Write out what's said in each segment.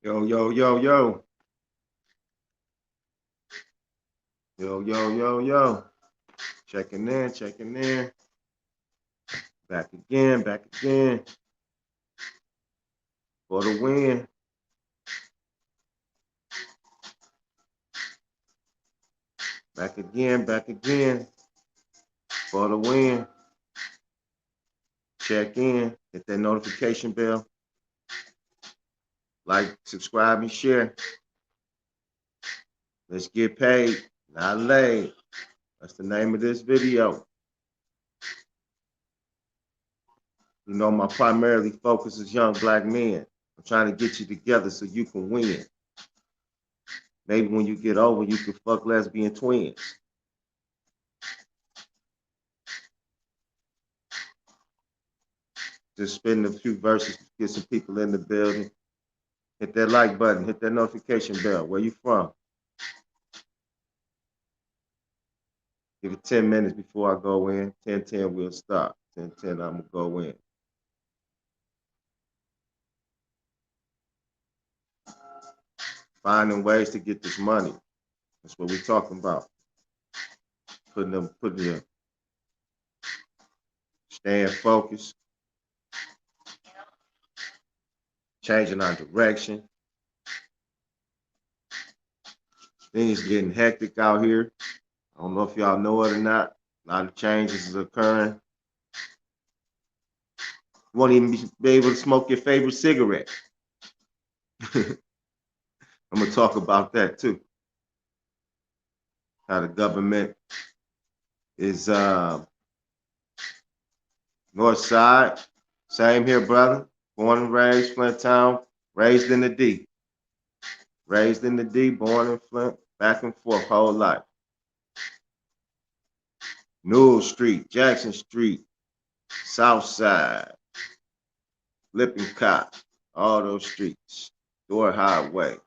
Yo, yo, yo, yo. Yo, yo, yo, yo. Checking in, checking in. Back again, back again. For the win. Back again. For the win. Check in. Hit that notification bell. Like, subscribe, and share. Let's get paid, not laid. That's the name of this video. You know, my primarily focus is young black men. I'm trying to get you together so you can win. Maybe when you get over, you can fuck lesbian twins. Just spitting a few verses to get some people in the building. Hit that like button. Hit that notification bell. Where you from? Give it 10 minutes before I go in. 10:10, we'll stop. 10:10, I'm going to go in. Finding ways to get this money. That's what we're talking about. Putting you, staying focused. Changing our direction. Things getting hectic out here. I don't know if y'all know it or not. A lot of changes is occurring. You won't even be able to smoke your favorite cigarette. I'm going to talk about that too. How the government is north side. Same here, brother. Born and raised, Flint Town. Raised in the D. Raised in the D, born in Flint. Back and forth, whole life. Newell Street, Jackson Street, South Side, Lippincott, all those streets. Door Highway.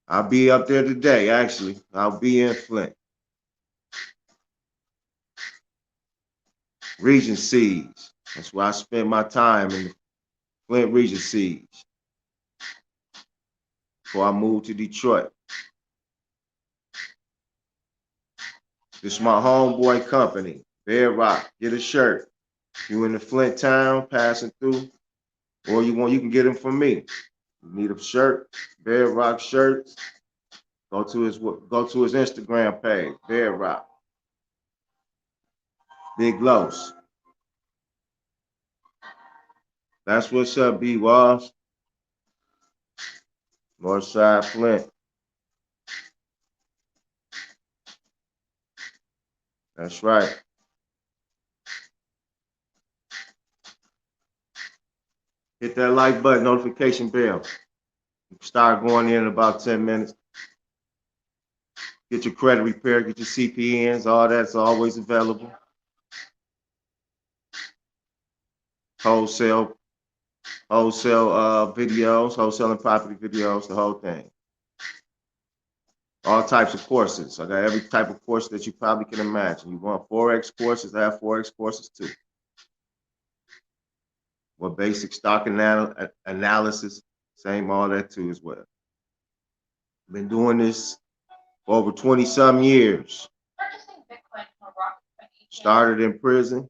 I'll be up there today, actually. I'll be in Flint. Regencies. That's where I spend my time, in the Flint Regencies. Before I moved to Detroit. This is my homeboy company, Bear Rock. Get a shirt. You in the Flint town, passing through, or you can get them from me. You need a shirt, Bear Rock shirts. Go to his Instagram page, Bear Rock. Big Los. That's what's up, B Walls. Northside Flint. That's right. Hit that like button, notification bell. Start going in about 10 minutes. Get your credit repaired, get your CPNs, all that's always available. Wholesale videos, wholesaling property videos, the whole thing. All types of courses. I got every type of course that you probably can imagine. You want Forex courses, I have Forex courses too. What basic stock analysis, same all that too as well. Been doing this for over 20-some years. Started in prison.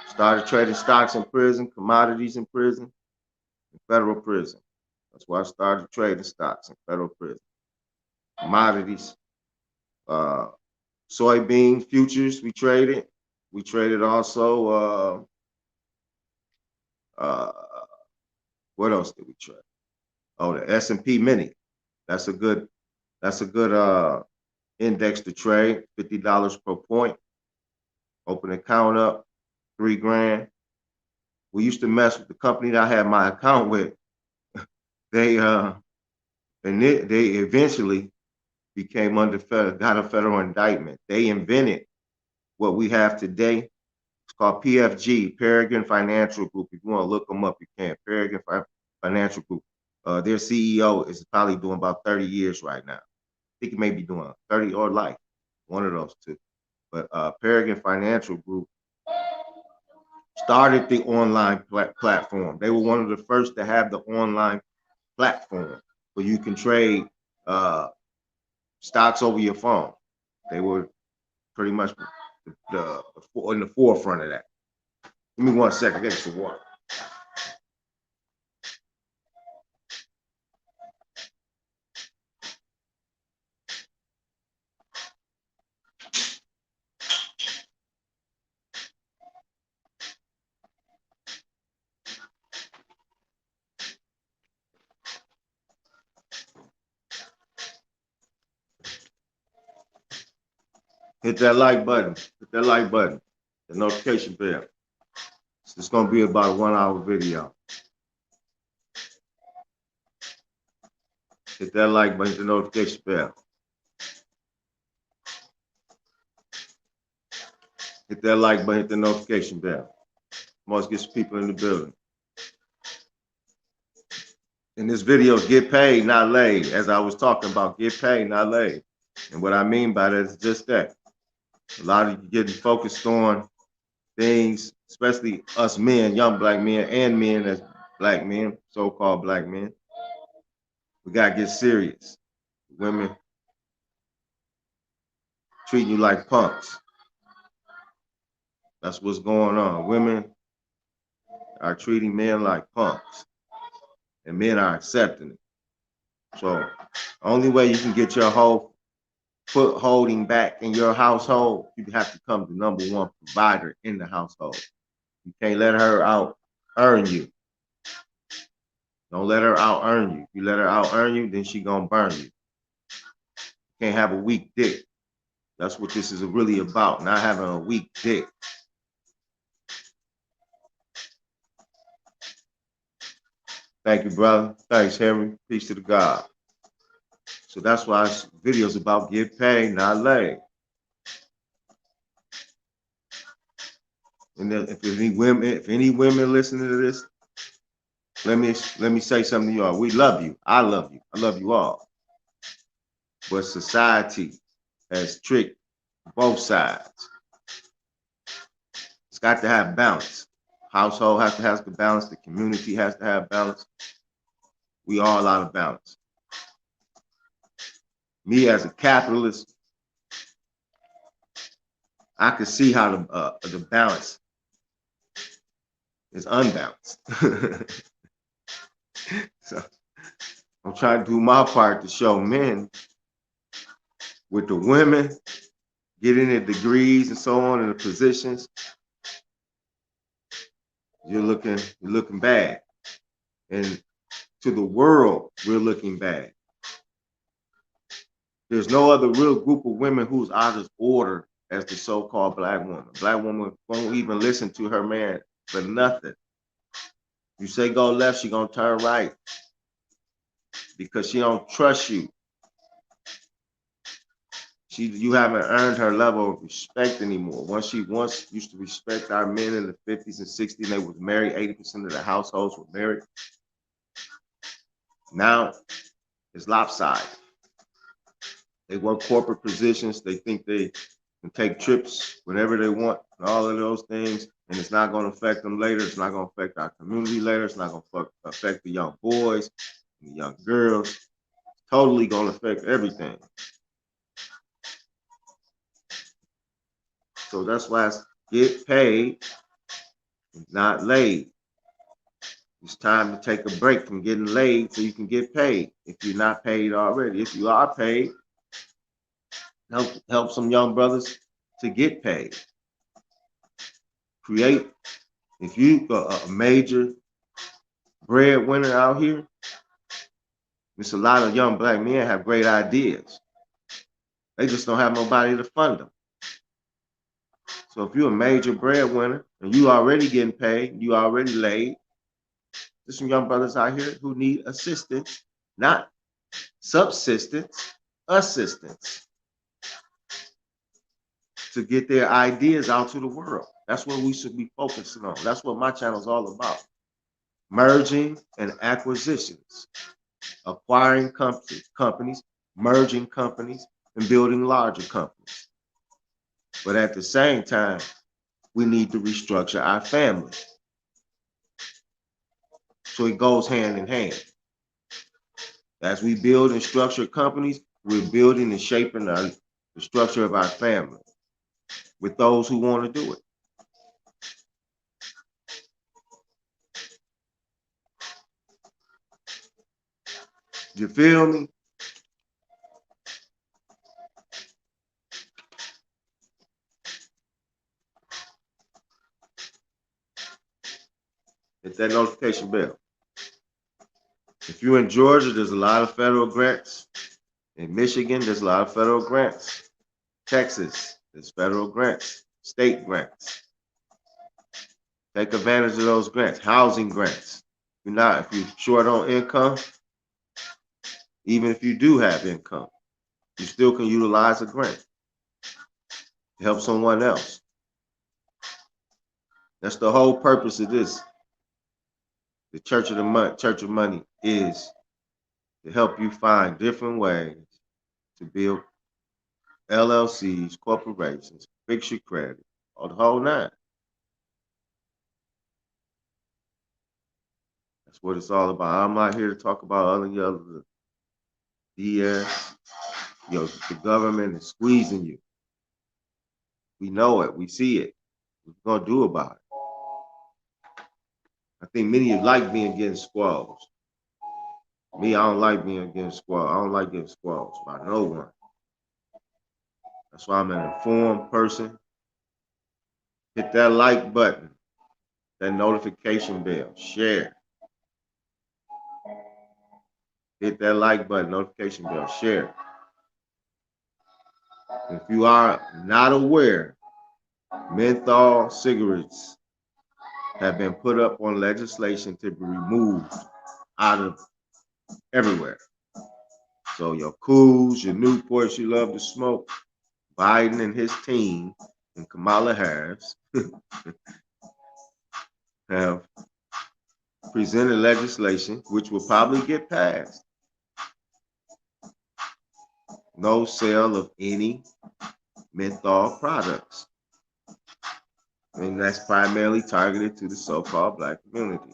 Started trading stocks in prison, commodities in prison, and federal prison. That's why I started trading stocks in federal prison. Commodities, soybean futures we traded. We traded also, what else did we trade? Oh, the S&P Mini. That's a good index to trade, $50 per point. Open account up, $3,000. We used to mess with the company that I had my account with. They eventually became got a federal indictment. They invented what we have today. It's called PFG, Peregrine Financial Group. If you want to look them up, you can. Peregrine Financial Group. Their CEO is probably doing about 30 years right now. I think he may be doing 30 or life, one of those two. But Peregrine Financial Group started the online platform. They were one of the first to have the online platform where you can trade stocks over your phone. They were pretty much in the forefront of that. Give me 1 second, get some water. Hit that like button. Hit that like button. The notification bell. It's going to be about a 1 hour video. Hit that like button, hit the notification bell. Hit that like button, hit the notification bell. Must get some people in the building. In this video, get paid, not laid. As I was talking about, get paid, not laid. And what I mean by that is just that. A lot of you getting focused on things, especially us men, young black men, and men as black men, so-called black men. We gotta get serious. Women treating you like punks. That's what's going on. Women are treating men like punks, and men are accepting it. So, only way you can get your whole foot holding back in your household, you have to become the #1 provider in the household. You can't let her out earn you. Don't let her out earn you. If you let her out earn you, then she gonna burn you. You can't have a weak dick. That's what this is really about, not having a weak dick. Thank you, brother. Thanks, Henry. Peace to the God. So that's why this video is about get paid, not laid. And then if any women listening to this, let me say something to y'all. We love you. I love you. I love you all. But society has tricked both sides. It's got to have balance. Household has to have the balance. The community has to have balance. We all out of balance. Me as a capitalist, I can see how the balance is unbalanced. So I'm trying to do my part to show men with the women getting their degrees and so on in the positions, you're looking bad. And to the world, we're looking bad. There's no other real group of women who's out of order as the so-called black woman. Black woman won't even listen to her man for nothing. You say go left, she gonna turn right because she don't trust you. You haven't earned her level of respect anymore. Once used to respect our men in the 50s and 60s, they was married. 80% of the households were married. Now it's lopsided. They work corporate positions. They think they can take trips whenever they want and all of those things. And it's not going to affect them later. It's not going to affect our community later. It's not going to affect the young boys and the young girls. It's totally going to affect everything. So that's why it's get paid, not laid. It's time to take a break from getting laid so you can get paid. If you're not paid already, if you are paid, help some young brothers to get paid. Create, if you a major breadwinner out here, there's a lot of young black men have great ideas. They just don't have nobody to fund them. So if you're a major breadwinner and you already getting paid, you already laid, there's some young brothers out here who need assistance, not subsistence, assistance, to get their ideas out to the world. That's what we should be focusing on. That's what my channel is all about. Merging and acquisitions, acquiring companies, merging companies, and building larger companies. But at the same time, we need to restructure our family. So it goes hand in hand. As we build and structure companies, we're building and shaping the structure of our family with those who want to do it. You feel me? Hit that notification bell. If you're in Georgia, there's a lot of federal grants. In Michigan, there's a lot of federal grants. Texas, there's federal grants, state grants. Take advantage of those grants, housing grants. If you're short on income, even if you do have income, you still can utilize a grant to help someone else. That's the whole purpose of this. The Church of Money is to help you find different ways to build LLCs, corporations, fix your credit, or the whole nine. That's what it's all about. I'm not here to talk about all the other DS. The government is squeezing you. We know it. We see it. What we're gonna do about it? I think many of you like being getting squalls. Me, I don't like being getting squalls. I don't like getting squalls by no one. That's why I'm an informed person. Hit that like button, that notification bell, share. Hit that like button, notification bell, share. If you are not aware, menthol cigarettes have been put up on legislation to be removed out of everywhere. So your Cools, your Newports you love to smoke, Biden and his team and Kamala Harris have presented legislation which will probably get passed. No sale of any menthol products. And that's primarily targeted to the so-called Black community,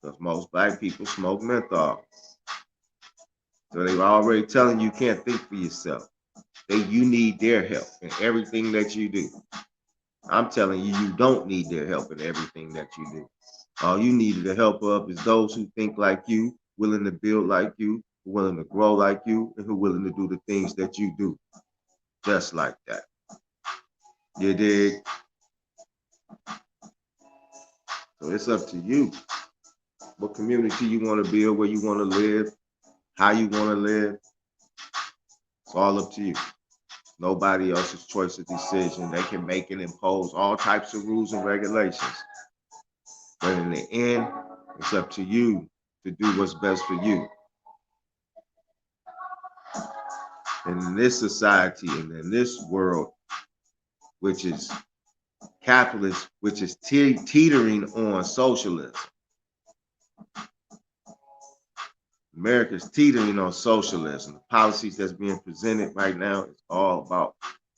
because most Black people smoke menthol. So they're already telling you can't think for yourself. You need their help in everything that you do. I'm telling you, you don't need their help in everything that you do. All you need the help of is those who think like you, willing to build like you, willing to grow like you, and who are willing to do the things that you do. Just like that. You dig? So it's up to you. What community you want to build, where you want to live, how you want to live. It's all up to you. Nobody else's choice of decision. They can make and impose all types of rules and regulations. But in the end, it's up to you to do what's best for you. And in this society and in this world, which is capitalist, which is teetering on socialism. America's teetering on socialism. The policies that's being presented right now is all about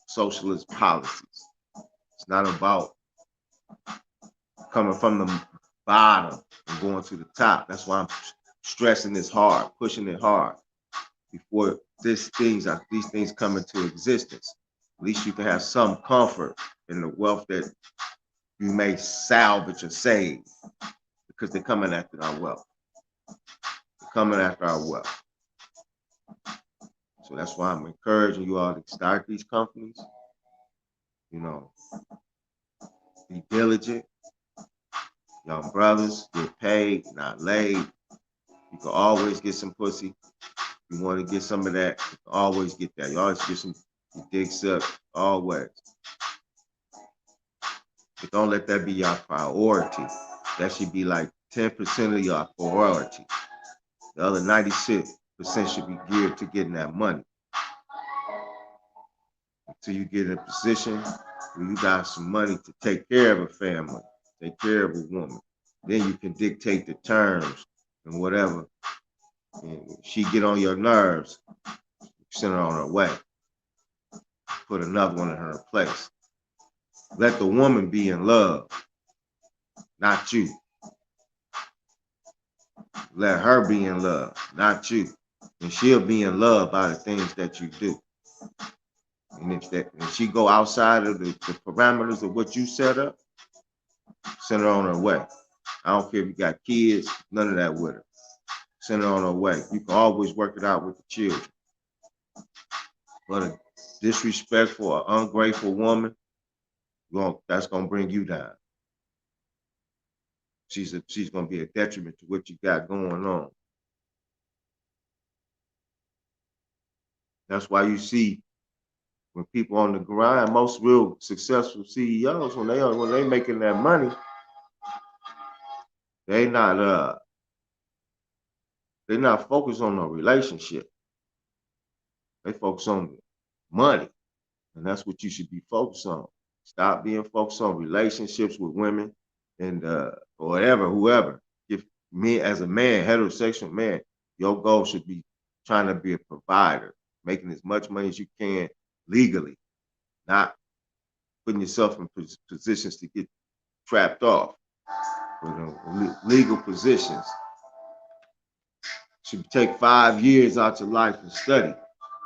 socialist policies. It's not about coming from the bottom and going to the top. That's why I'm stressing this hard, pushing it hard before these things come into existence. At least you can have some comfort in the wealth that you may salvage or save, because they're coming after our wealth. They're coming after our wealth. So that's why I'm encouraging you all to start these companies. Be diligent. Young brothers, get paid, not laid. You can always get some pussy. You want to get some of that, you can always get that. You always get some dicks up, always. But don't let that be your priority. That should be like 10% of your priority. The other 96% should be geared to getting that money. Until you get in a position where you got some money to take care of a family, take care of a woman. Then you can dictate the terms and whatever. And if she get on your nerves, send her on her way. Put another one in her place. Let the woman be in love, not you. Let her be in love, not you. And she'll be in love by the things that you do. And if she go outside of the parameters of what you set up, send her on her way. I don't care if you got kids, none of that with her. Send her on her way. You can always work it out with the children. But a disrespectful or ungrateful woman, that's gonna bring you down. She's gonna be a detriment to what you got going on. That's why you see when people on the grind, most real successful CEOs, when they making that money, they're not focused on no relationship. They focus on money, and that's what you should be focused on. Stop being focused on relationships with women and or whatever, whoever. If me as a man, heterosexual man, your goal should be trying to be a provider, making as much money as you can legally, not putting yourself in positions to get trapped off. Legal positions. Should take 5 years out your life and study.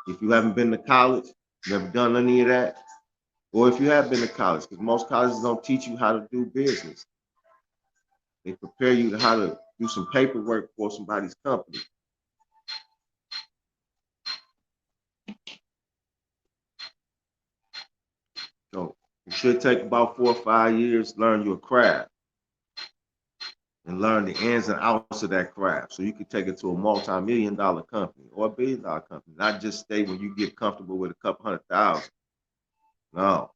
If you haven't been to college, never done any of that, or if you have been to college, because most colleges don't teach you how to do business. They prepare you to how to do some paperwork for somebody's company. So it should take about 4 or 5 years to learn your craft and learn the ins and outs of that craft. So you can take it to a multi-million-dollar company or a billion-dollar company, not just stay when you get comfortable with a couple $100,000. No,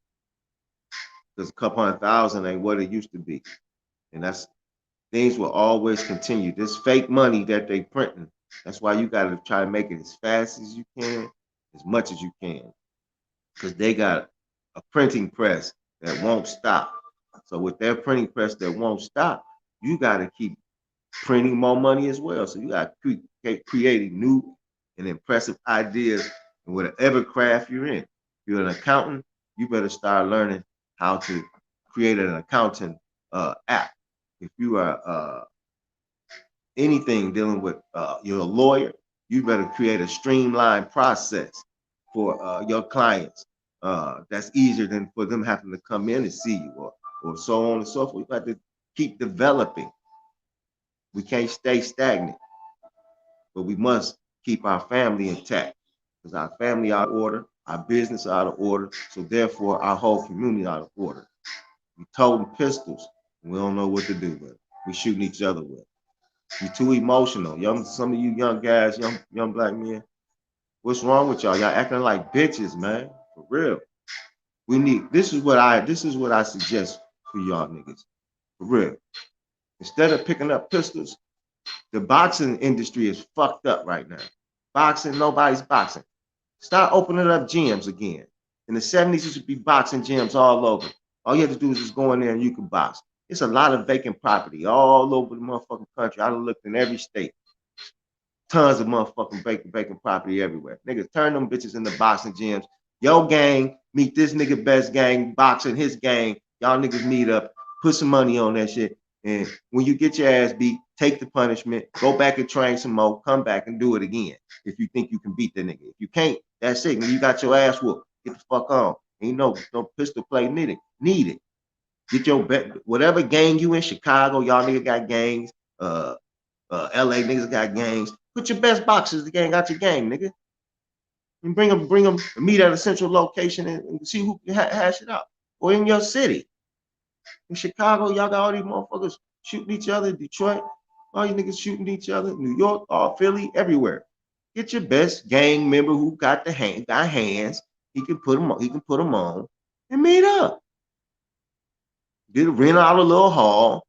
because a couple $100,000 ain't what it used to be. And things will always continue. This fake money that they printing, that's why you got to try to make it as fast as you can, as much as you can, because they got a printing press that won't stop. So with their printing press that won't stop, you got to keep printing more money as well. So you got to keep creating new and impressive ideas in whatever craft you're in. If you're an accountant, you better start learning how to create an accounting app. If you are anything dealing with, you're a lawyer, you better create a streamlined process for your clients. That's easier than for them having to come in and see you, or so on and so forth. You got to keep developing. We can't stay stagnant, but we must keep our family intact, because our family out of order, our business out of order, so therefore our whole community out of order. We toting pistols, and we don't know what to do with it. We shooting each other with. You're too emotional. Some of you young guys, young black men, what's wrong with y'all? Y'all acting like bitches, man. For real. This is what I suggest for y'all niggas. For real. Instead of picking up pistols, the boxing industry is fucked up right now. Boxing, nobody's boxing. Start opening up gyms again. In the 70s, you should be boxing gyms all over. All you have to do is just go in there and you can box. It's a lot of vacant property all over the motherfucking country. I done looked in every state. Tons of motherfucking vacant property everywhere. Niggas turn them bitches into boxing gyms. Yo gang, meet this nigga best gang, boxing his gang. Y'all niggas meet up, put some money on that shit. And when you get your ass beat, take the punishment, go back and train some more, come back and do it again. If you think you can beat the nigga. If you can't, that's it. When you got your ass whooped, get the fuck on. Ain't no pistol play needed. Get your whatever gang you in. Chicago, y'all niggas got gangs. LA niggas got gangs. Put your best boxers, the gang got your gang, nigga. And bring them, meet at a central location and see who can hash it out. Or in your city. In Chicago, y'all got all these motherfuckers shooting each other. Detroit, all you niggas shooting each other. New York, Philly, everywhere. Get your best gang member who got hands. He can put them on and meet up. Rent out a little hall.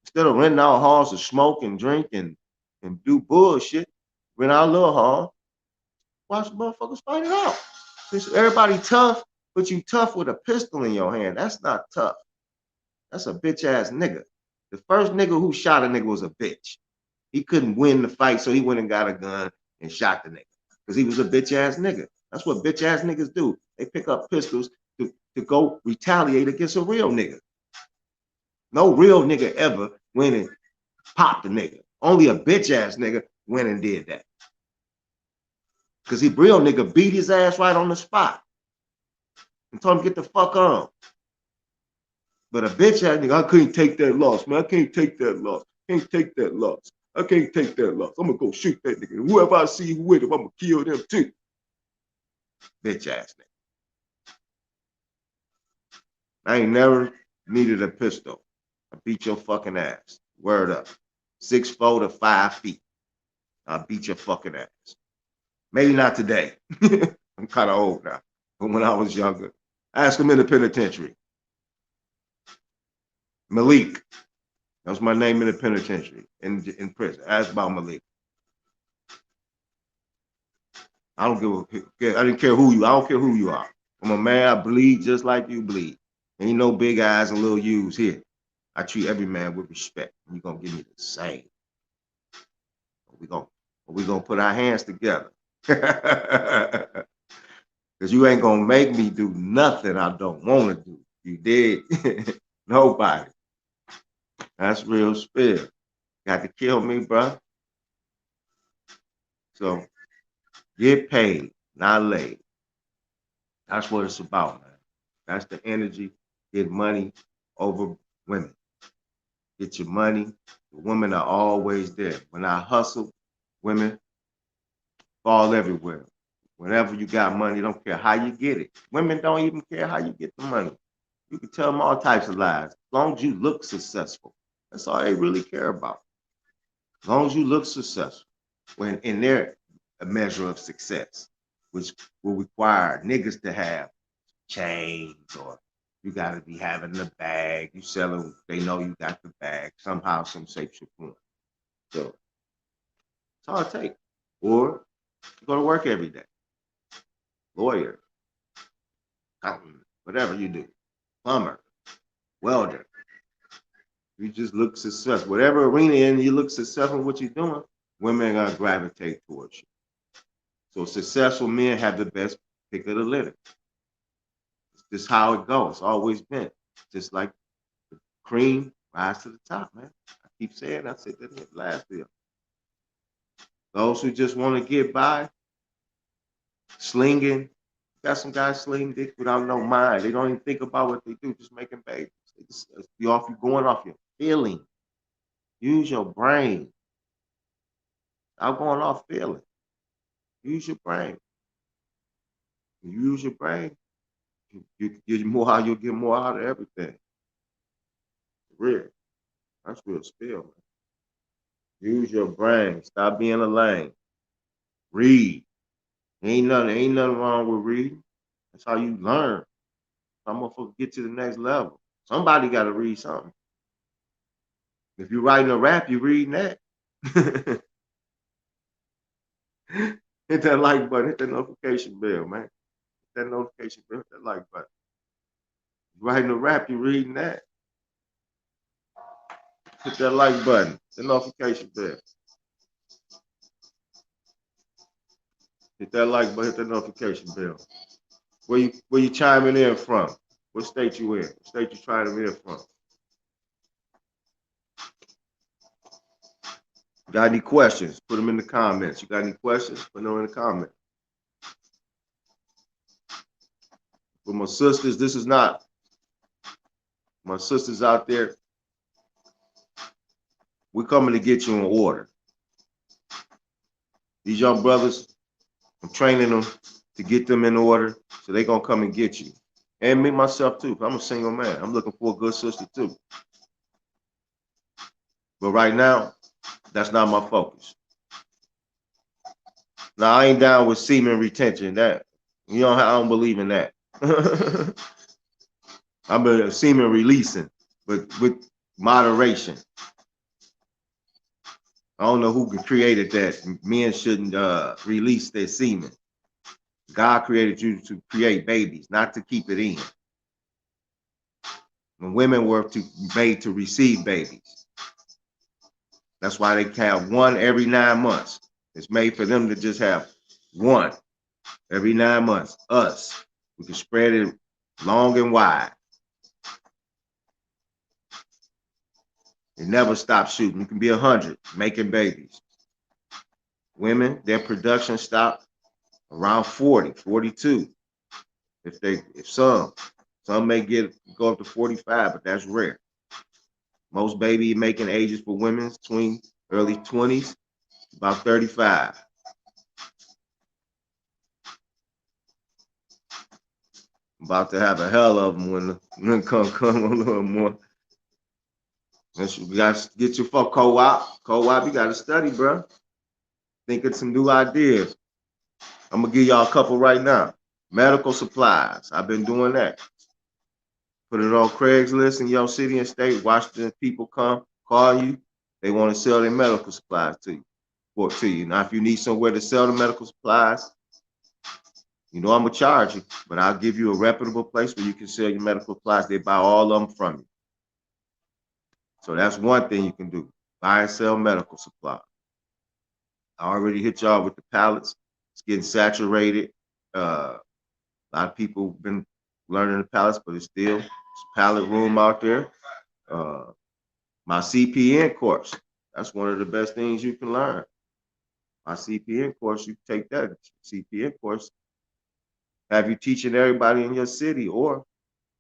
Instead of renting out halls to smoke and drink and do bullshit, rent out a little hall. Watch motherfuckers fight it out. Everybody tough, but you tough with a pistol in your hand. That's not tough. That's a bitch ass nigga. The first nigga who shot a nigga was a bitch. He couldn't win the fight, so he went and got a gun and shot the nigga because he was a bitch ass nigga. That's what bitch ass niggas do. They pick up pistols to go retaliate against a real nigga. No real nigga ever went and popped a nigga. Only a bitch ass nigga went and did that. Because he real nigga beat his ass right on the spot and told him get the fuck on. But a bitch ass nigga, I couldn't take that loss, man. I can't take that loss. Can't take that loss. I can't take that loss. I'm gonna go shoot that nigga. And whoever I see with him, I'm gonna kill them too. Bitch ass nigga. I ain't never needed a pistol. I beat your fucking ass. Word up. 6'4" to 5 feet. I'll beat your fucking ass. Maybe not today. I'm kind of old now. But when I was younger, ask him in the penitentiary. Malik. That was my name in the penitentiary, in prison. Ask about Malik. I don't give a, I didn't care who you, I don't care who you are. I'm a man, I bleed just like you bleed. Ain't no big eyes and little U's here. I treat every man with respect. And you're gonna give me the same. We gonna put our hands together. Because you ain't gonna make me do nothing I don't wanna do. You did. Nobody. That's real spill. Got to kill me, bro. So get paid, not laid. That's what it's about, man. That's the energy. Get money over women. Get your money. The women are always there. When I hustle, women fall everywhere. Whenever you got money, don't care how you get it. Women don't even care how you get the money. You can tell them all types of lies. As long as you look successful, that's all they really care about. As long as you look successful, when in their measure of success, which will require niggas to have chains, or you got to be having the bag. You sell them, they know you got the bag somehow, some shape, or form. So that's all it takes. Or you go to work every day, lawyer, accountant, whatever you do, plumber, welder. You just look successful. Whatever arena in you look successful in what you're doing, women are gonna gravitate towards you. So successful men have the best pick of the litter. It's just how it goes. It's always been. Just like the cream rise to the top, man. I keep saying, I said that last year. Those who just want to get by, slinging, got some guys sling dick without no mind. They don't even think about what they do, just making babies. They just be off you going off your feeling. Use your brain. I'm going off feeling. Use your brain. When you use your brain, you get more out, you'll get more out of everything. Real. That's real spill, man. Use your brain. Stop being a lame. Read. Ain't nothing wrong with reading. That's how you learn. Some motherfuckers get to the next level. Somebody got to read something. If you're writing a rap, you're reading that. Hit that like button. Hit that notification bell, man. Hit that notification bell. Hit that like button. If you're writing a rap, you're reading that. Hit that like button. The notification bell. Hit that like button. Hit that notification bell. Where you chiming in from? What state you in? What state you trying to in from? Got any questions? Put them in the comments. You got any questions? Put them in the comments. For my sisters, this is not my sisters out there. We're coming to get you in order. These young brothers, I'm training them to get them in order, so they're gonna come and get you. And me myself too. I'm a single man. I'm looking for a good sister too. But right now, that's not my focus. Now I ain't down with semen retention. That I don't believe in that. I'm a semen releasing, but with moderation. I don't know who created that. Men shouldn't release their semen. God created you to create babies, not to keep it in. When women were made to receive babies. That's why they have one every 9 months. It's made for them to just have one every 9 months. Us, we can spread it long and wide. It never stops shooting. You can be 100 making babies. Women, their production stopped around 40, 42. If some may go up to 45, but that's rare. Most baby making ages for women between early 20s, about 35. About to have a hell of them when come a little more. We got to get you for co-op. Co-op, you got to study, bro. Think of some new ideas. I'm going to give y'all a couple right now. Medical supplies. I've been doing that. Put it on Craigslist in your city and state. Watch the people come, call you. They want to sell their medical supplies to you. Now, if you need somewhere to sell the medical supplies, you know I'm going to charge you. But I'll give you a reputable place where you can sell your medical supplies. They buy all of them from you. So that's one thing you can do. Buy and sell medical supplies. I already hit y'all with the pallets. It's getting saturated. A lot of people have been learning the pallets, but it's still pallet room out there. My CPN course, that's one of the best things you can learn. My CPN course, you take that CPN course, have you teaching everybody in your city or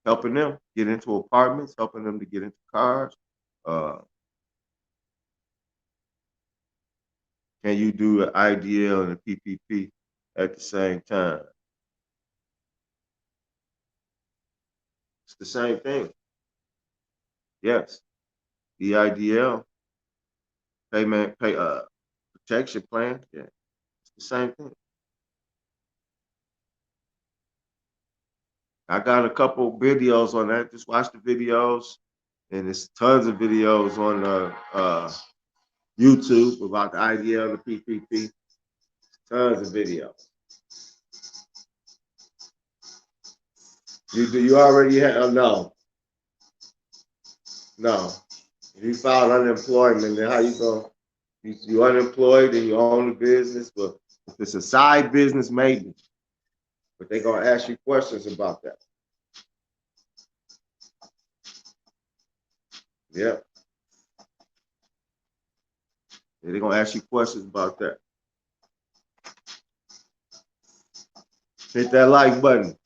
helping them get into apartments, helping them to get into cars. Can you do the IDL and the PPP at the same time? It's the same thing. Yes. The IDL, protection plan, yeah, it's the same thing. I got a couple videos on that. Just watch the videos, and there's tons of videos on YouTube about the IDL, the PPP. Tons of videos. You already have no. If you filed unemployment, then how you going? You unemployed and you own a business, but if it's a side business, maybe. But they're gonna ask you questions about that. Yeah. They're gonna ask you questions about that. Hit that like button.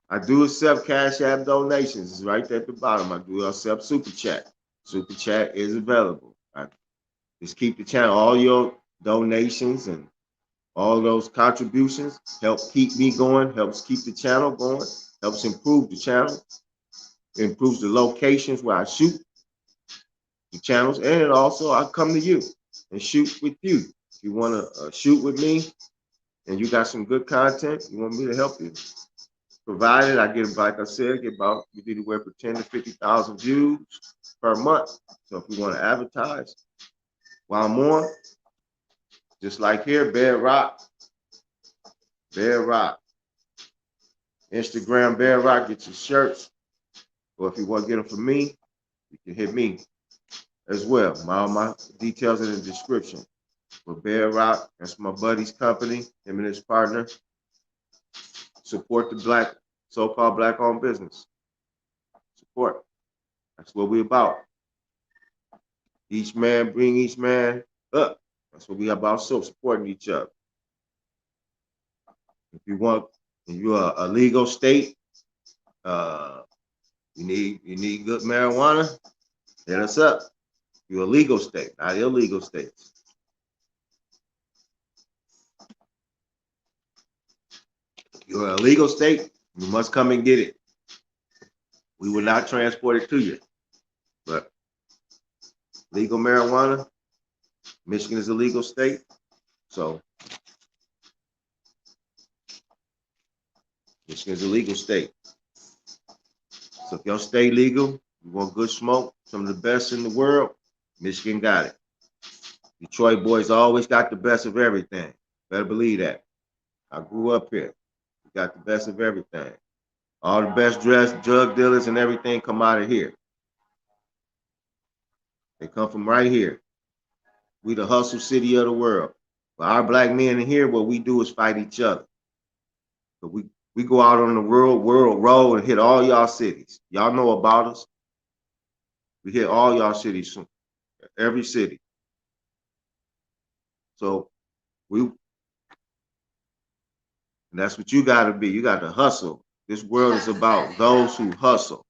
I do accept Cash App donations. It's right there at the bottom. I do accept Super Chat. Super Chat is available. Just keep the channel. All your donations and all those contributions help keep me going, helps keep the channel going, helps improve the channel, improves the locations where I shoot the channels, and also I come to you and shoot with you. If you want to shoot with me and you got some good content, you want me to help you, provided I get, like I said, get about anywhere from 10 to 50,000 views per month. So if you want to advertise while I'm on, just like here, Bedrock, Instagram Bedrock, get your shirts. Or if you want to get them from me, you can hit me as well. All my details in the description. For Bedrock, that's my buddy's company, him and his partner. Support the so-called black-owned business. Support. That's what we're about. Each man bring each man up. That's what we about. So supporting each other. If you're a legal state, you need good marijuana, hit us up. You're a legal state, not illegal states. You're a legal state, you must come and get it. We will not transport it to you. But legal marijuana, Michigan is a legal state, so Michigan is a legal state. So if your state legal, you want good smoke, some of the best in the world, Michigan got it. Detroit boys always got the best of everything. Better believe that. I grew up here. We got the best of everything. All the best dressed drug dealers and everything come out of here. They come from right here. We the hustle city of the world. But our black men in here, what we do is fight each other. But we go out on the world road and hit all y'all cities. Y'all know about us. We hit all y'all cities, every city. So And that's what you got to be. You got to hustle. This world is about those who hustle,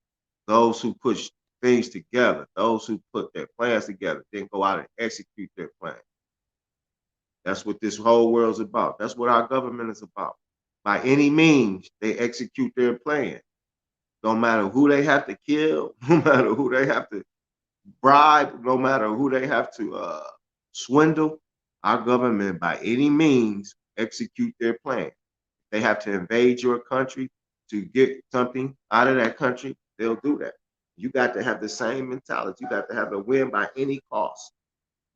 those who push things together, those who put their plans together, then go out and execute their plan. That's what this whole world's about. That's what our government is about. By any means, they execute their plan. No matter who they have to kill, no matter who they have to bribe, no matter who they have to swindle, our government, by any means, execute their plan. They have to invade your country to get something out of that country, they'll do that. You got to have the same mentality. You got to have a win by any cost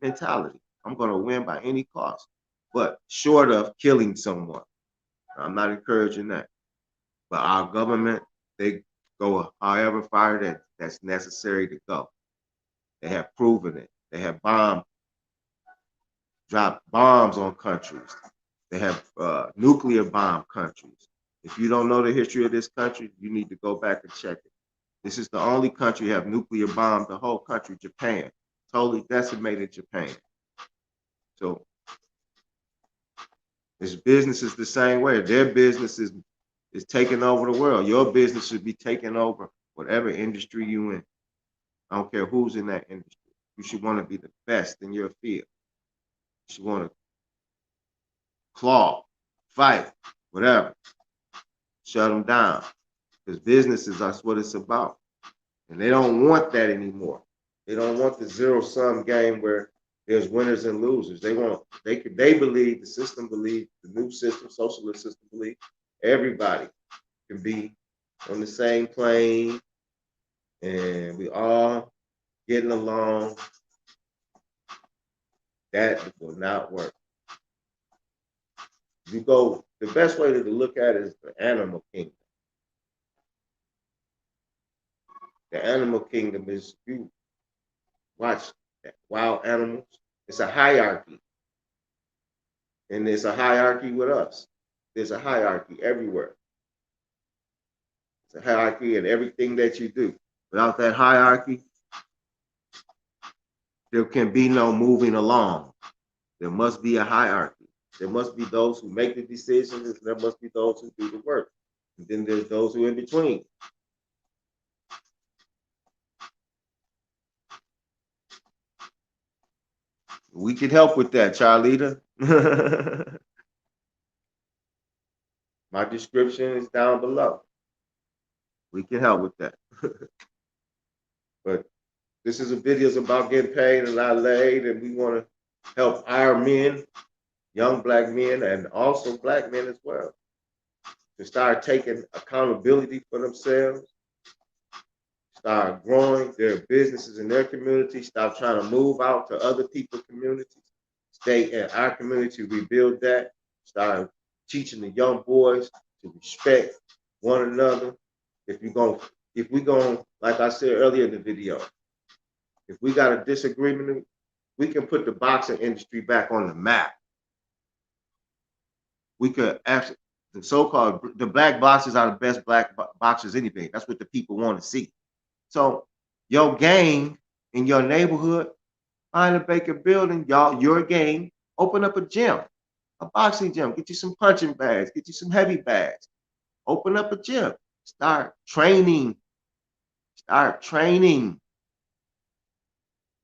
mentality. I'm going to win by any cost, but short of killing someone. I'm not encouraging that. But our government, they go however far that's necessary to go. They have proven it. They have dropped bombs on countries. They have nuclear bomb countries. If you don't know the history of this country, you need to go back and check it. This is the only country to have nuclear bombed the whole country, Japan. Totally decimated Japan. So this business is the same way. Their business is taking over the world. Your business should be taking over whatever industry you in. I don't care who's in that industry. You should want to be the best in your field. You should want to claw, fight, whatever. Shut them down. Because businesses, that's what it's about. And they don't want that anymore. They don't want the zero-sum game where there's winners and losers. They believe, the system believes, the new system, socialist system believes, everybody can be on the same plane and we all getting along. That will not work. The best way to look at it is the animal kingdom. The animal kingdom is, you watch wild animals, it's a hierarchy. And there's a hierarchy with us. There's a hierarchy everywhere. It's a hierarchy in everything that you do. Without that hierarchy, there can be no moving along. There must be a hierarchy. There must be those who make the decisions, and there must be those who do the work. And then there's those who are in between. We can help with that, Charlita. My description is down below. We can help with that. But this is a video about getting paid and not laid, and we want to help our men, young black men, and also black men as well, to start taking accountability for themselves, start growing their businesses in their community, stop trying to move out to other people's communities, stay in our community, rebuild that, start teaching the young boys to respect one another. If we going, like I said earlier in the video, if we got a disagreement, we can put the boxing industry back on the map. We could actually, the black boxers are the best black boxers anything. That's what the people want to see. So your gang in your neighborhood, find a vacant building, your gang, open up a gym, a boxing gym, get you some punching bags, get you some heavy bags, open up a gym, start training,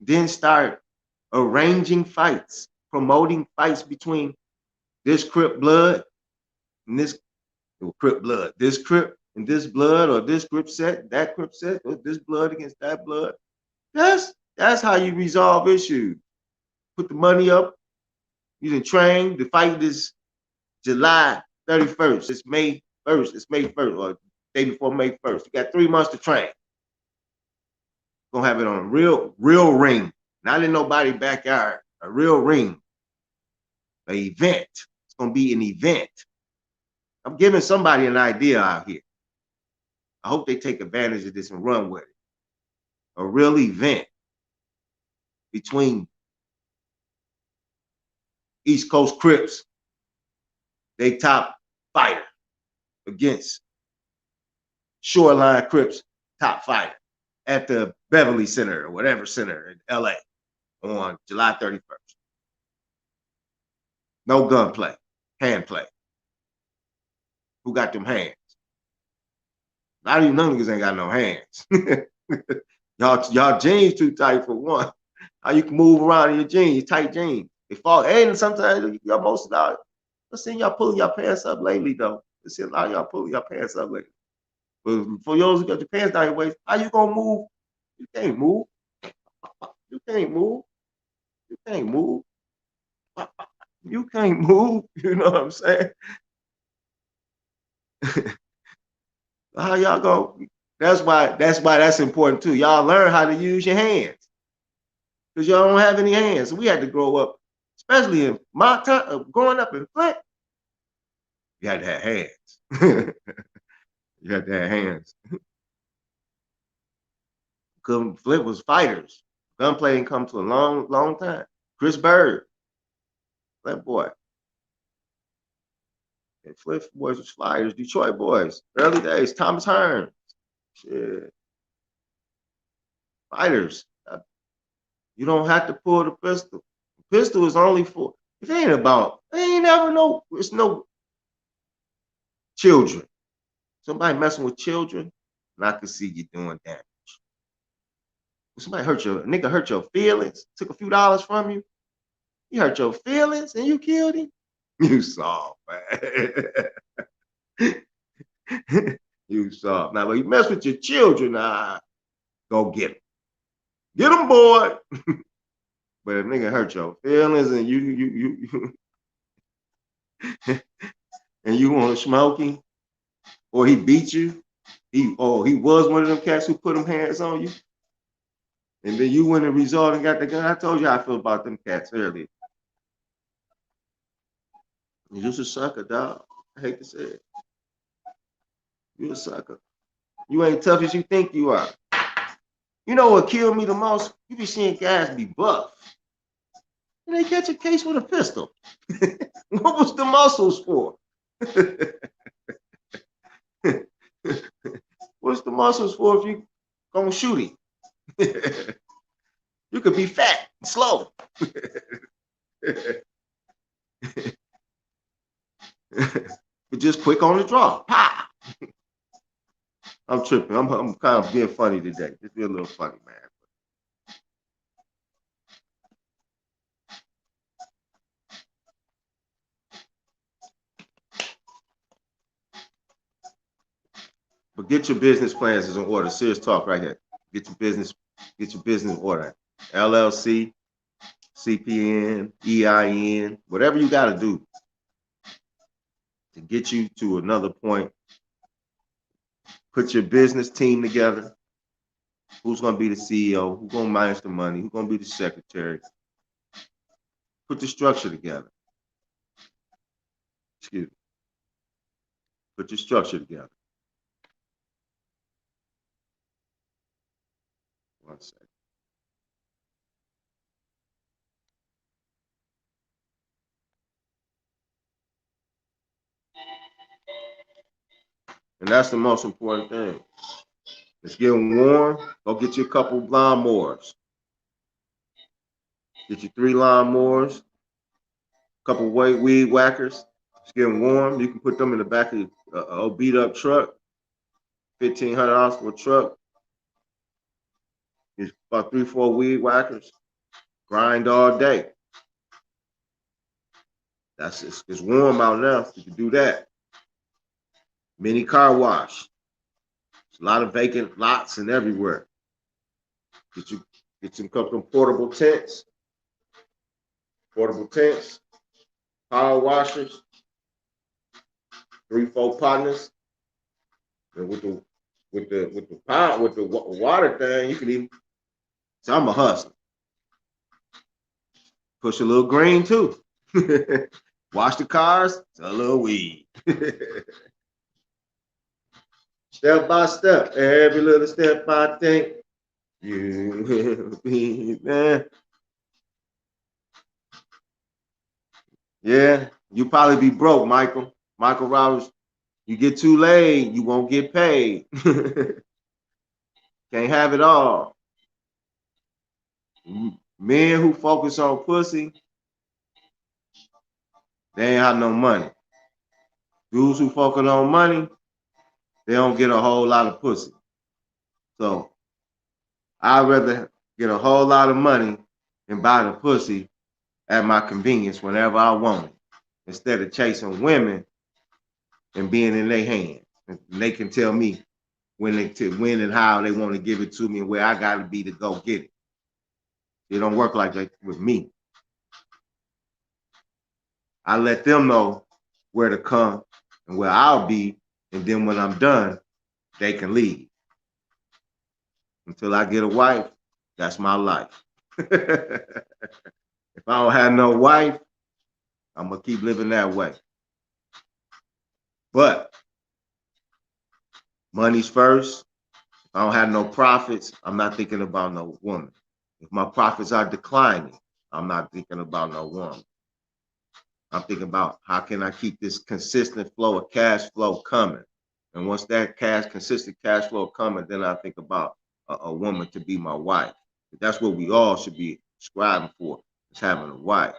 then start arranging fights, promoting fights between this Crip blood and this Crip blood, this Crip and this blood, or this Crip set, that Crip set, or this blood against that blood. That's how you resolve issues. Put the money up. You can train. The fight is July 31st. It's May 1st. It's May 1st, or day before May 1st. You got 3 months to train. Gonna have it on a real ring, not in nobody's backyard. A real ring. An event. It's gonna be an event. I'm giving somebody an idea out here. I hope they take advantage of this and run with it. A real event between East Coast Crips, they top fighter, against Shoreline Crips top fighter at the Beverly Center or whatever center in LA on July 31st. No gunplay, hand play. who got them hands. A lot of you niggas ain't got no hands. y'all jeans too tight for one. How you can move around in your jeans, tight jeans. They fall, and sometimes y'all most of y'all. I've seen y'all pulling your pants up lately though. I've seen a lot of y'all pulling your pants up lately. But for those who got your pants down your waist, how you gonna move? You can't move. You can't move. You can't move. You can't move. You know what I'm saying? How y'all go? That's why that's important too. Y'all learn how to use your hands. Because y'all don't have any hands. So we had to grow up, especially in my time, growing up in Flint, you had to have hands. You had to have hands. Flint was fighters. Gunplay didn't come to a long time. Chris Bird, Flint boy. And Flint boys was fighters. Detroit boys, early days. Thomas Hearns, shit. Fighters. You don't have to pull the pistol. The pistol is only for, it ain't about, it ain't never no, it's no children. Somebody messing with children, and I can see you doing damage. Somebody nigga hurt your feelings, took a few dollars from you. He hurt your feelings and you killed him. You soft, man. You soft. Now, when you mess with your children, go get them. Get them, boy. But if nigga hurt your feelings and you and you want to smoke him, or he beat you, he was one of them cats who put them hands on you, and then you went and resort and got the gun. I told you how I feel about them cats earlier. You just a sucker, dog. I hate to say it. You a sucker. You ain't tough as you think you are. You know what killed me the most? You be seeing guys be buff, and they catch a case with a pistol. What was the muscles for? What's the muscles for if you gonna shoot him? You could be fat and slow. But just quick on the draw. Pa! I'm tripping. I'm kind of being funny today. Just be a little funny, man. But get your business plans in order. Serious talk right here. Get your business in order. LLC, CPN, EIN, whatever you got to do to get you to another point. Put your business team together. Who's going to be the CEO? Who's going to manage the money? Who's going to be the secretary? Put the structure together. Excuse me. Put your structure together. One second. And that's the most important thing. It's getting warm. Go get you a couple lawnmowers. Get you 3 lawnmowers, a couple weed whackers. It's getting warm. You can put them in the back of a beat up truck. $1,500 for a truck. It's about 3-4 weed whackers. Grind all day. It's warm out now. You can do that. Mini car wash. There's a lot of vacant lots and everywhere. Get some couple of portable tents. Power washers. 3-4 partners. And with the water thing, you can even. So I'm a hustler. Push a little green too. Wash the cars, sell a little weed. Step by step, every little step I take, you will be there. Yeah, you probably be broke, Michael. Michael Roberts, you get too laid, you won't get paid. Can't have it all. Men who focus on pussy, they ain't have no money. Dudes who focus on money, they don't get a whole lot of pussy. So I'd rather get a whole lot of money and buy the pussy at my convenience whenever I want it, instead of chasing women and being in their hands. And they can tell me when and how they want to give it to me and where I got to be to go get it. It don't work like that with me. I let them know where to come and where I'll be, and then when I'm done, they can leave. Until I get a wife, that's my life. If I don't have no wife, I'm gonna keep living that way. But money's first. If I don't have no profits, I'm not thinking about no woman. If my profits are declining, I'm not thinking about no woman. I'm thinking about how can I keep this consistent flow of cash flow coming. And once that consistent cash flow coming, then I think about a woman to be my wife. That's what we all should be striving for, is having a wife.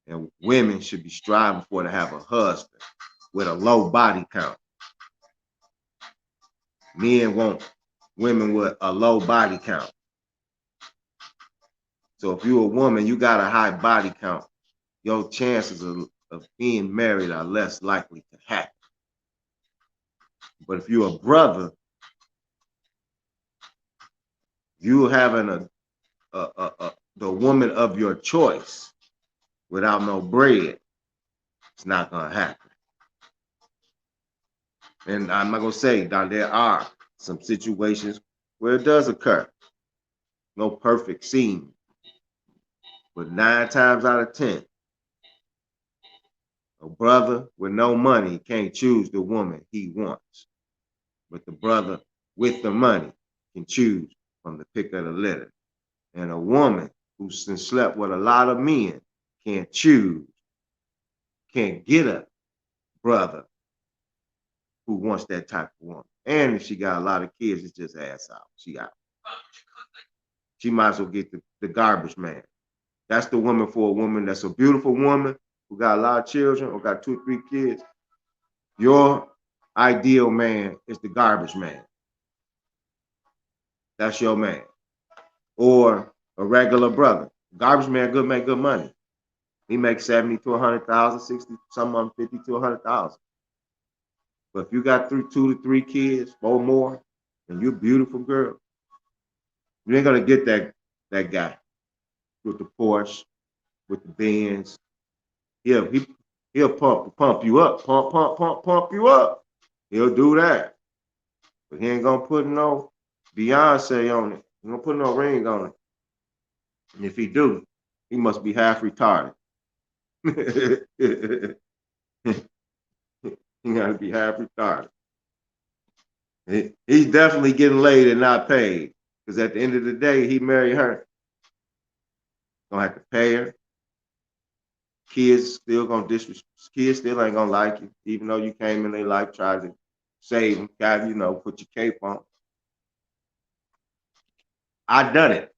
And women should be striving for to have a husband with a low body count. Men want women with a low body count. So if you're a woman, you got a high body count, your chances of being married are less likely to happen. But if you're a brother, you having the woman of your choice without no bread, it's not gonna happen. And I'm not gonna say that there are some situations where it does occur. No perfect scene. But 9 times out of 10, a brother with no money can't choose the woman he wants. But the brother with the money can choose from the pick of the litter. And a woman who's slept with a lot of men can't choose, can't get a brother who wants that type of woman. And if she got a lot of kids, it's just ass out. She out. She might as well get the garbage man. That's the woman for a woman that's a beautiful woman who got a lot of children or got 2 or 3 kids. Your ideal man is the garbage man. That's your man. Or a regular brother. Garbage man make good money. He makes 70 to 100,000, 60, some of them 50 to 100,000. But if you got 2 to 3 kids or more, and you're a beautiful girl, you ain't gonna get that guy with the Porsche, with the Benz. He'll pump you up, pump you up. He'll do that, but he ain't gonna put no Beyonce on it. He ain't gonna put no ring on it. And if he do, he must be half retarded. He gotta be half retarded. He's definitely getting laid and not paid, because at the end of the day, he married her. Gonna have to pay her. Kids still gonna disrespect. Kids still ain't gonna like you, even though you came in their life, tried to save them, got put your cape on. I done it.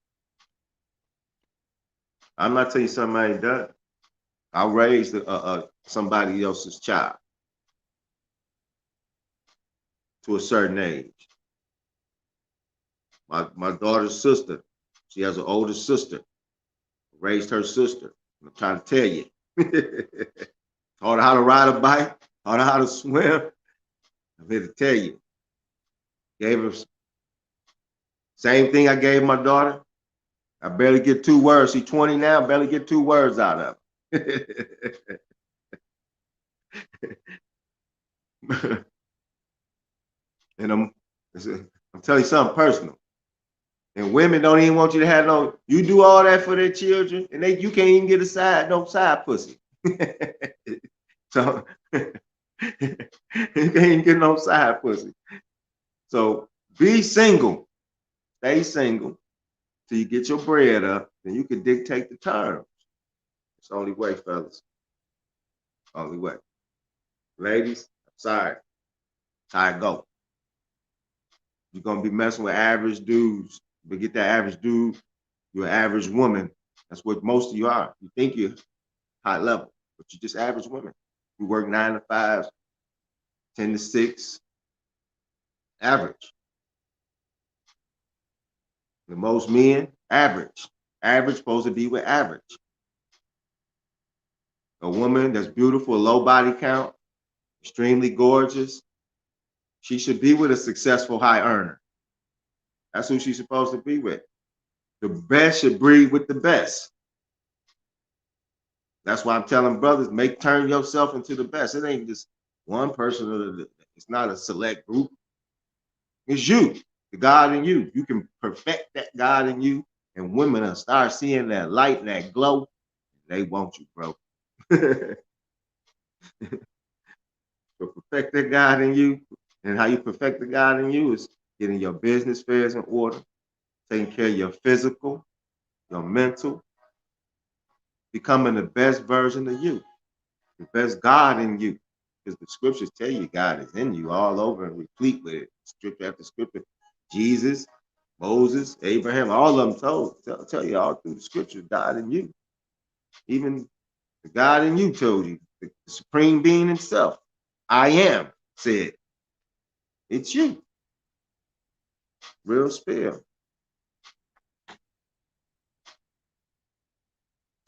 I'm not telling you something I ain't done. I raised somebody else's child to a certain age. My daughter's sister, she has an older sister, raised her sister. I'm trying to tell you. Taught her how to ride a bike, taught her how to swim. I'm here to tell you. Gave her same thing I gave my daughter. I barely get 2 words. She's 20 now, barely get 2 words out of her. And I'm telling you something personal. And women don't even want you to have no, you do all that for their children, and you can't even get no side pussy. So you can't even get no side pussy. So be single, stay single till you get your bread up, then you can dictate the terms. It's the only way, fellas. Only way. Ladies, I'm sorry. That's how I go. You're gonna be messing with average dudes, but get that average dude, you're an average woman. That's what most of you are. You think you're high level, but you're just average women. We work 9 to 5, 10 to 6, average. The most men, average. Average supposed to be with average. A woman that's beautiful, low body count, extremely gorgeous, she should be with a successful high earner. That's who she's supposed to be with. The best should breed with the best. That's why I'm telling brothers, turn yourself into the best. It ain't just one person. It's not a select group. It's you, the God in you. You can perfect that God in you, and women will start seeing that light and that glow. They want you, bro. So perfect that God in you. And how you perfect the God in you is getting your business affairs in order, taking care of your physical, your mental, becoming the best version of you, the best God in you. Because the scriptures tell you God is in you all over and replete with it. Scripture after scripture. Jesus, Moses, Abraham, all of them tell you all through the scriptures, God in you. Even the God in you told you, the supreme being himself, I am, said, it's you. Real spill.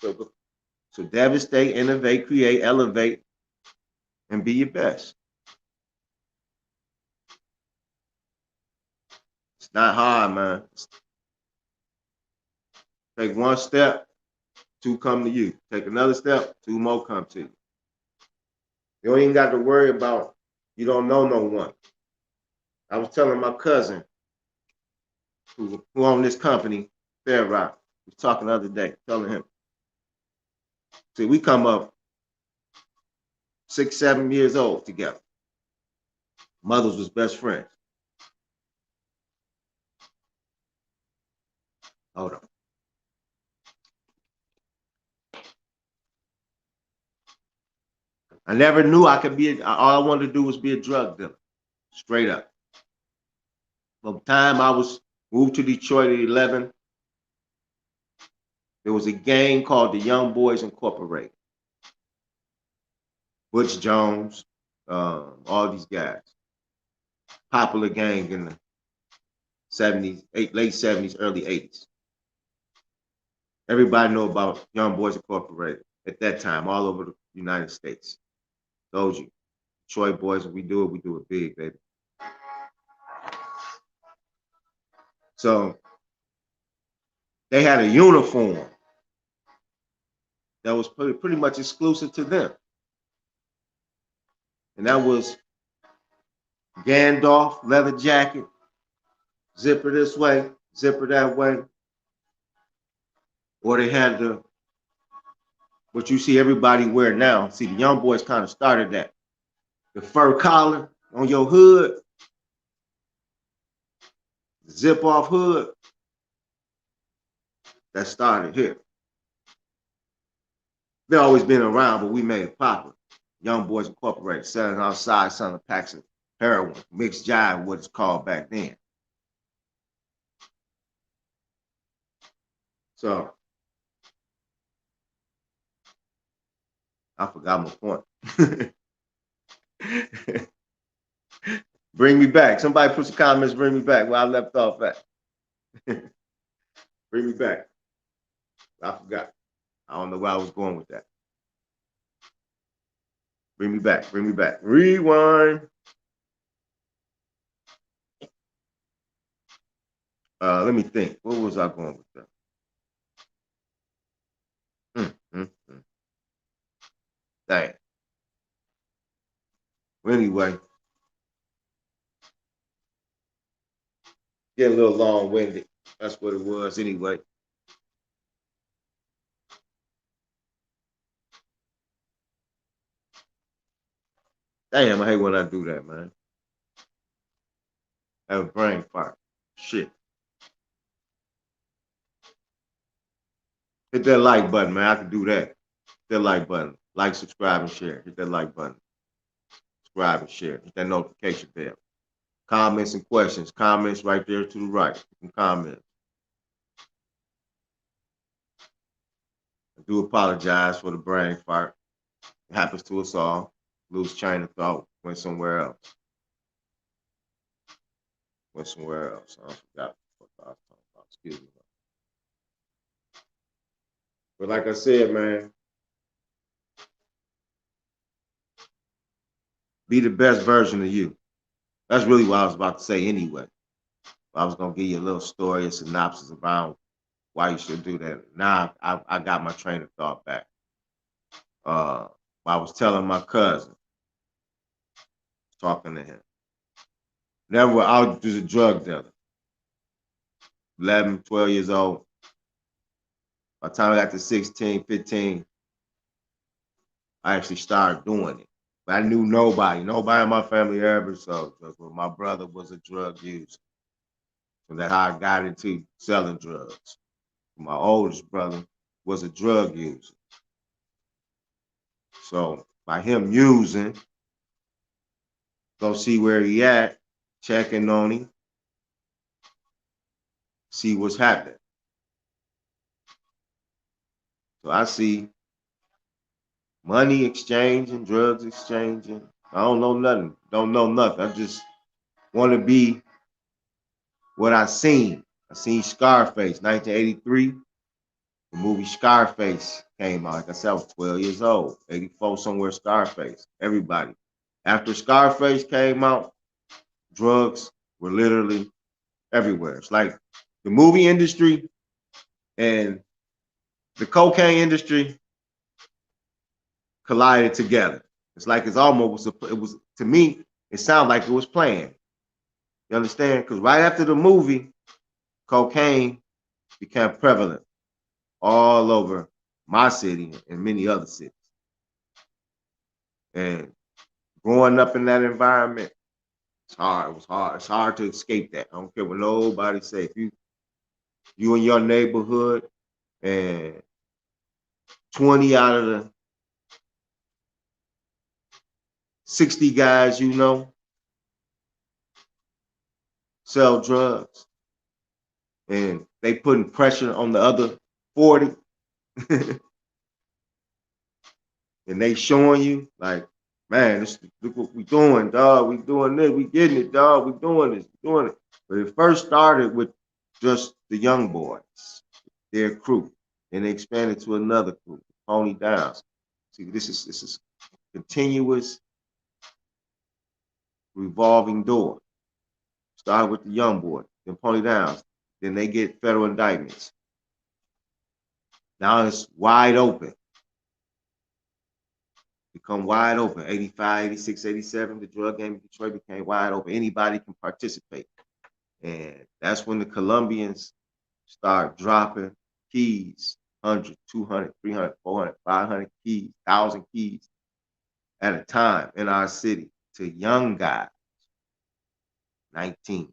So devastate, innovate, create, elevate, and be your best. It's not hard, man. Take one step, two come to you. Take another step, two more come to you. You don't even got to worry about you don't know no one. I was telling my cousin who owned this company, Fair Rock, was talking the other day, telling him. See, we come up 6, 7 years old together. Mothers was best friends. Hold on. I never knew I could be, all I wanted to do was be a drug dealer, straight up. From the time I was moved to Detroit at 11, there was a gang called the Young Boys Incorporated. Butch Jones, all these guys. Popular gang in the 70s, late 70s, early 80s. Everybody know about Young Boys Incorporated at that time, all over the United States. Told you, Detroit boys, when we do it big, baby. So they had a uniform that was pretty much exclusive to them. And that was Gandalf, leather jacket, zipper this way, zipper that way. Or they had what you see everybody wear now. See, the Young Boys kind of started that. The fur collar on your hood, zip off hood, that started here. They've always been around, but we made it popular. Young Boys Incorporated, selling outside, selling packs of heroin, mixed jive, what it's called back then. So I forgot my point. Bring me back. Somebody put some comments, bring me back where I left off at. Bring me back. I forgot. I don't know where I was going with that. Bring me back. Bring me back. Rewind. Let me think. Where was I going with that? Dang. Well, anyway, get a little long-winded. That's what it was anyway. Damn, I hate when I do that, man. I have a brain fart. Shit. Hit that like button, man. I can do that. Hit that like button. Like, subscribe, and share. Hit that like button. Subscribe and share. Hit that notification bell. Comments and questions. Comments right there to the right. You can comment. I do apologize for the brain fart. It happens to us all. Lose train of thought. Went somewhere else. I forgot what I was talking about. Excuse me. But like I said, man, be the best version of you. That's really what I was about to say anyway. I was gonna give you a little story, a synopsis about why you should do that. Now I got my train of thought back. I was telling my cousin, talking to him. Never, I was a drug dealer. 11, 12 years old. By the time I got to 16, 15, I actually started doing it. But I knew nobody. Nobody in my family ever sold drugs. But my brother was a drug user. So that's how I got into selling drugs. My oldest brother was a drug user. So by him using, go see where he at, checking on him, see what's happening. So I see money exchanging, drugs exchanging. I don't know nothing. Don't know nothing. I just want to be what I seen. I seen Scarface, 1983. The movie Scarface came out. Like I said, I was 12 years old. 84 somewhere, Scarface. Everybody. After Scarface came out, drugs were literally everywhere. It's like the movie industry and the cocaine industry collided together. It's like it's almost, it was to me, it sounded like it was planned. You understand? Because right after the movie, cocaine became prevalent all over my city and many other cities. And growing up in that environment, it's hard. It was hard. It's hard to escape that. I don't care what nobody say. If you in your neighborhood and 20 out of the 60 guys you know sell drugs and they putting pressure on the other 40 and they showing you like, man, look what we doing, dog. We doing this. We getting it, dog. We doing this. We doing it. But it first started with just the young boys, their crew. And they expanded to another crew, Pony Downs. See, this is continuous revolving door. Started with the young boy, then Pony Downs. Then they get federal indictments. Now it's wide open. Become wide open. 85, 86, 87, the drug game in Detroit became wide open. Anybody can participate. And that's when the Colombians start dropping keys, 100, 200, 300, 400, 500 keys, 1,000 keys at a time in our city to young guys, 19,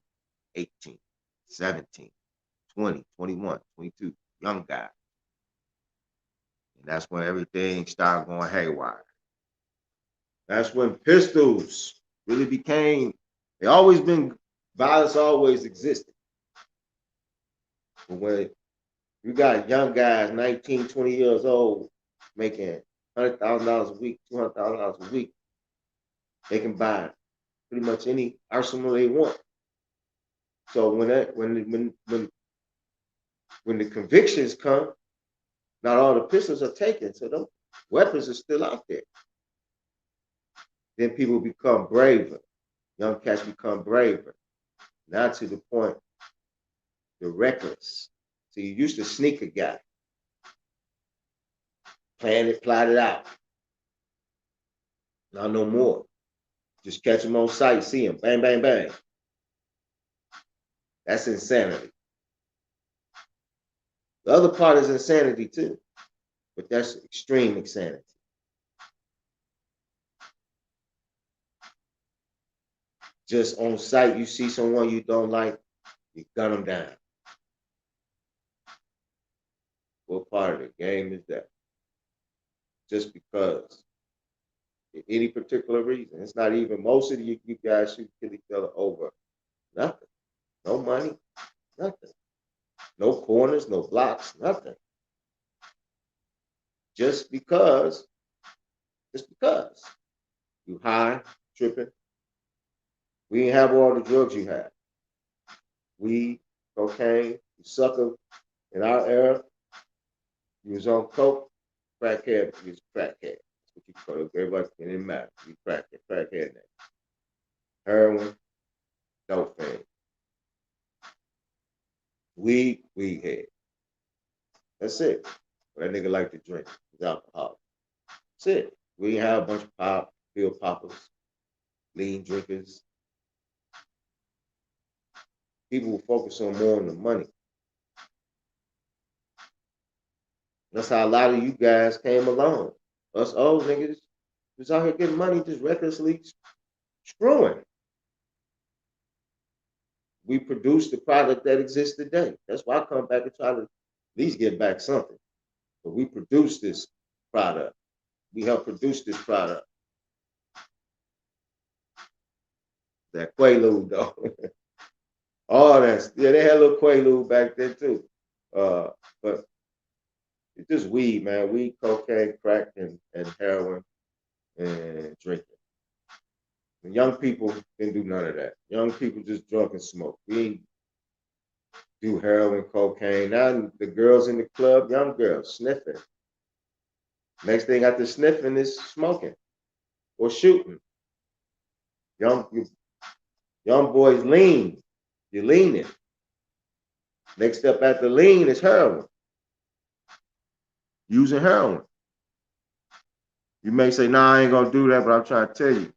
18, 17, 20, 21, 22, young guys. And that's when everything started going haywire. That's when pistols really became, they always been, violence always existed. But when you got young guys, 19, 20 years old, making $100,000 a week, $200,000 a week, they can buy pretty much any arsenal they want. So when the convictions come, not all the pistols are taken, so those weapons are still out there. Then people become braver. Young cats become braver. Now to the point, the reckless. So you used to sneak a guy, plan it, plot it out. Now no more. Just catch him on sight, see him, bang, bang, bang. That's insanity. The other part is insanity too, but that's extreme insanity. Just on sight, you see someone you don't like, you gun them down. What part of the game is that? Just because. For any particular reason. It's not even, most of you guys shoot kill each other over nothing. No money, nothing. No corners, no blocks, nothing. Just because. You high, tripping. We didn't have all the drugs you had. Weed, cocaine, you sucker. In our era, you was on coke, crackhead, you was crackhead. That's what you call it. Everybody, it didn't matter. You crackhead now. Heroin, dope thing. Weed head. That's it. But that nigga like to drink. It's alcohol. That's it. We have a bunch of pop, pill poppers, lean drinkers. People who focus on more on the money. That's how a lot of you guys came along. Us old niggas was out here getting money just recklessly screwing. We produce the product that exists today. That's why I come back and try to at least get back something. But we produce this product. We help produce this product. That Quaalude, though. All that. Yeah, they had a little Quaalude back then, too. But it's just weed, man. Weed, cocaine, crack, and heroin, and drinking. And young people didn't do none of that. Young people just drunk and smoke. We ain't do heroin, cocaine. Now the girls in the club, young girls, sniffing. Next thing after sniffing is smoking or shooting. Young boys lean. You're leaning. Next step after lean is heroin. Using heroin. You may say, nah, I ain't gonna do that, but I'm trying to tell you.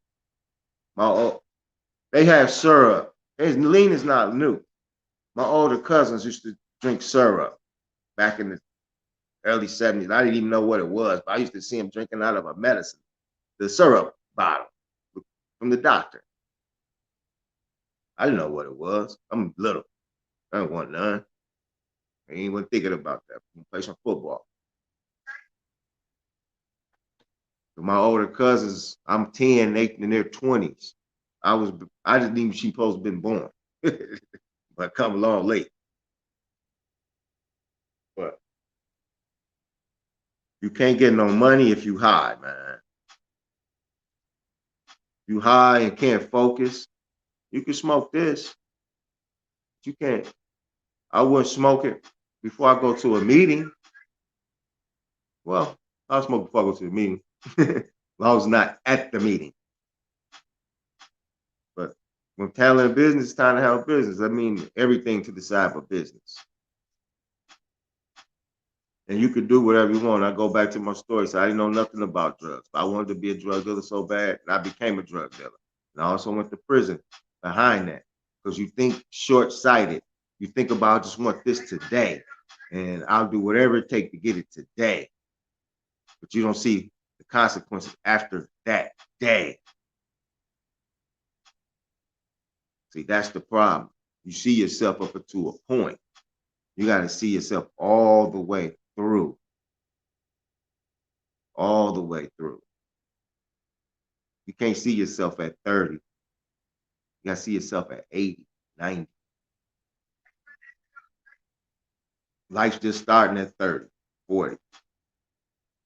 They have syrup. Lean is not new. My older cousins used to drink syrup back in the early 70s. I didn't even know what it was, but I used to see them drinking out of a medicine, the syrup bottle from the doctor. I didn't know what it was. I'm little. I didn't want none. I ain't even thinking about that. I'm play some football. But my older cousins, I'm 10, they in their 20s. I didn't even she supposed to have been born. But come along late. But you can't get no money if you high, man. You high and can't focus. You can smoke this. But you can't. I wouldn't smoke it before I go to a meeting. Well, I'll smoke before I go to the meeting. I was not at the meeting. But when handling business, it's time to handle business. I mean, everything to decide for business. And you could do whatever you want. I go back to my story. So I didn't know nothing about drugs. But I wanted to be a drug dealer so bad, and I became a drug dealer. And I also went to prison behind that. Because you think short-sighted. You think about, I just want this today. And I'll do whatever it takes to get it today. But you don't see the consequences after that day. See, that's the problem. You see yourself up to a point. You got to see yourself all the way through. All the way through. You can't see yourself at 30. You got to see yourself at 80, 90. Life's just starting at 30, 40.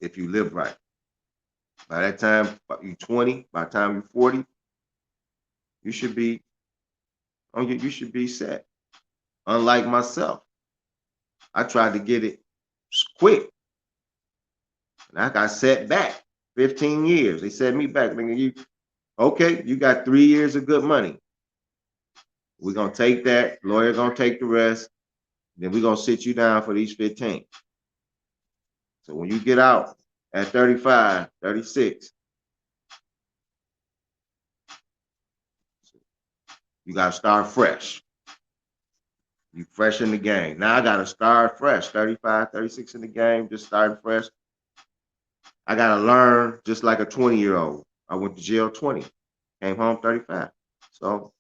If you live right. By that time, you're 20, by the time you're 40, you should be set. Unlike myself, I tried to get it quick. And I got set back 15 years. They set me back. Thinking, you got 3 years of good money. We're going to take that. Lawyer going to take the rest. Then we're going to sit you down for these 15. So when you get out at 35, 36, you got to start fresh. You fresh in the game. Now I got to start fresh, 35, 36 in the game, just starting fresh. I got to learn just like a 20-year-old. I went to jail 20, came home 35. So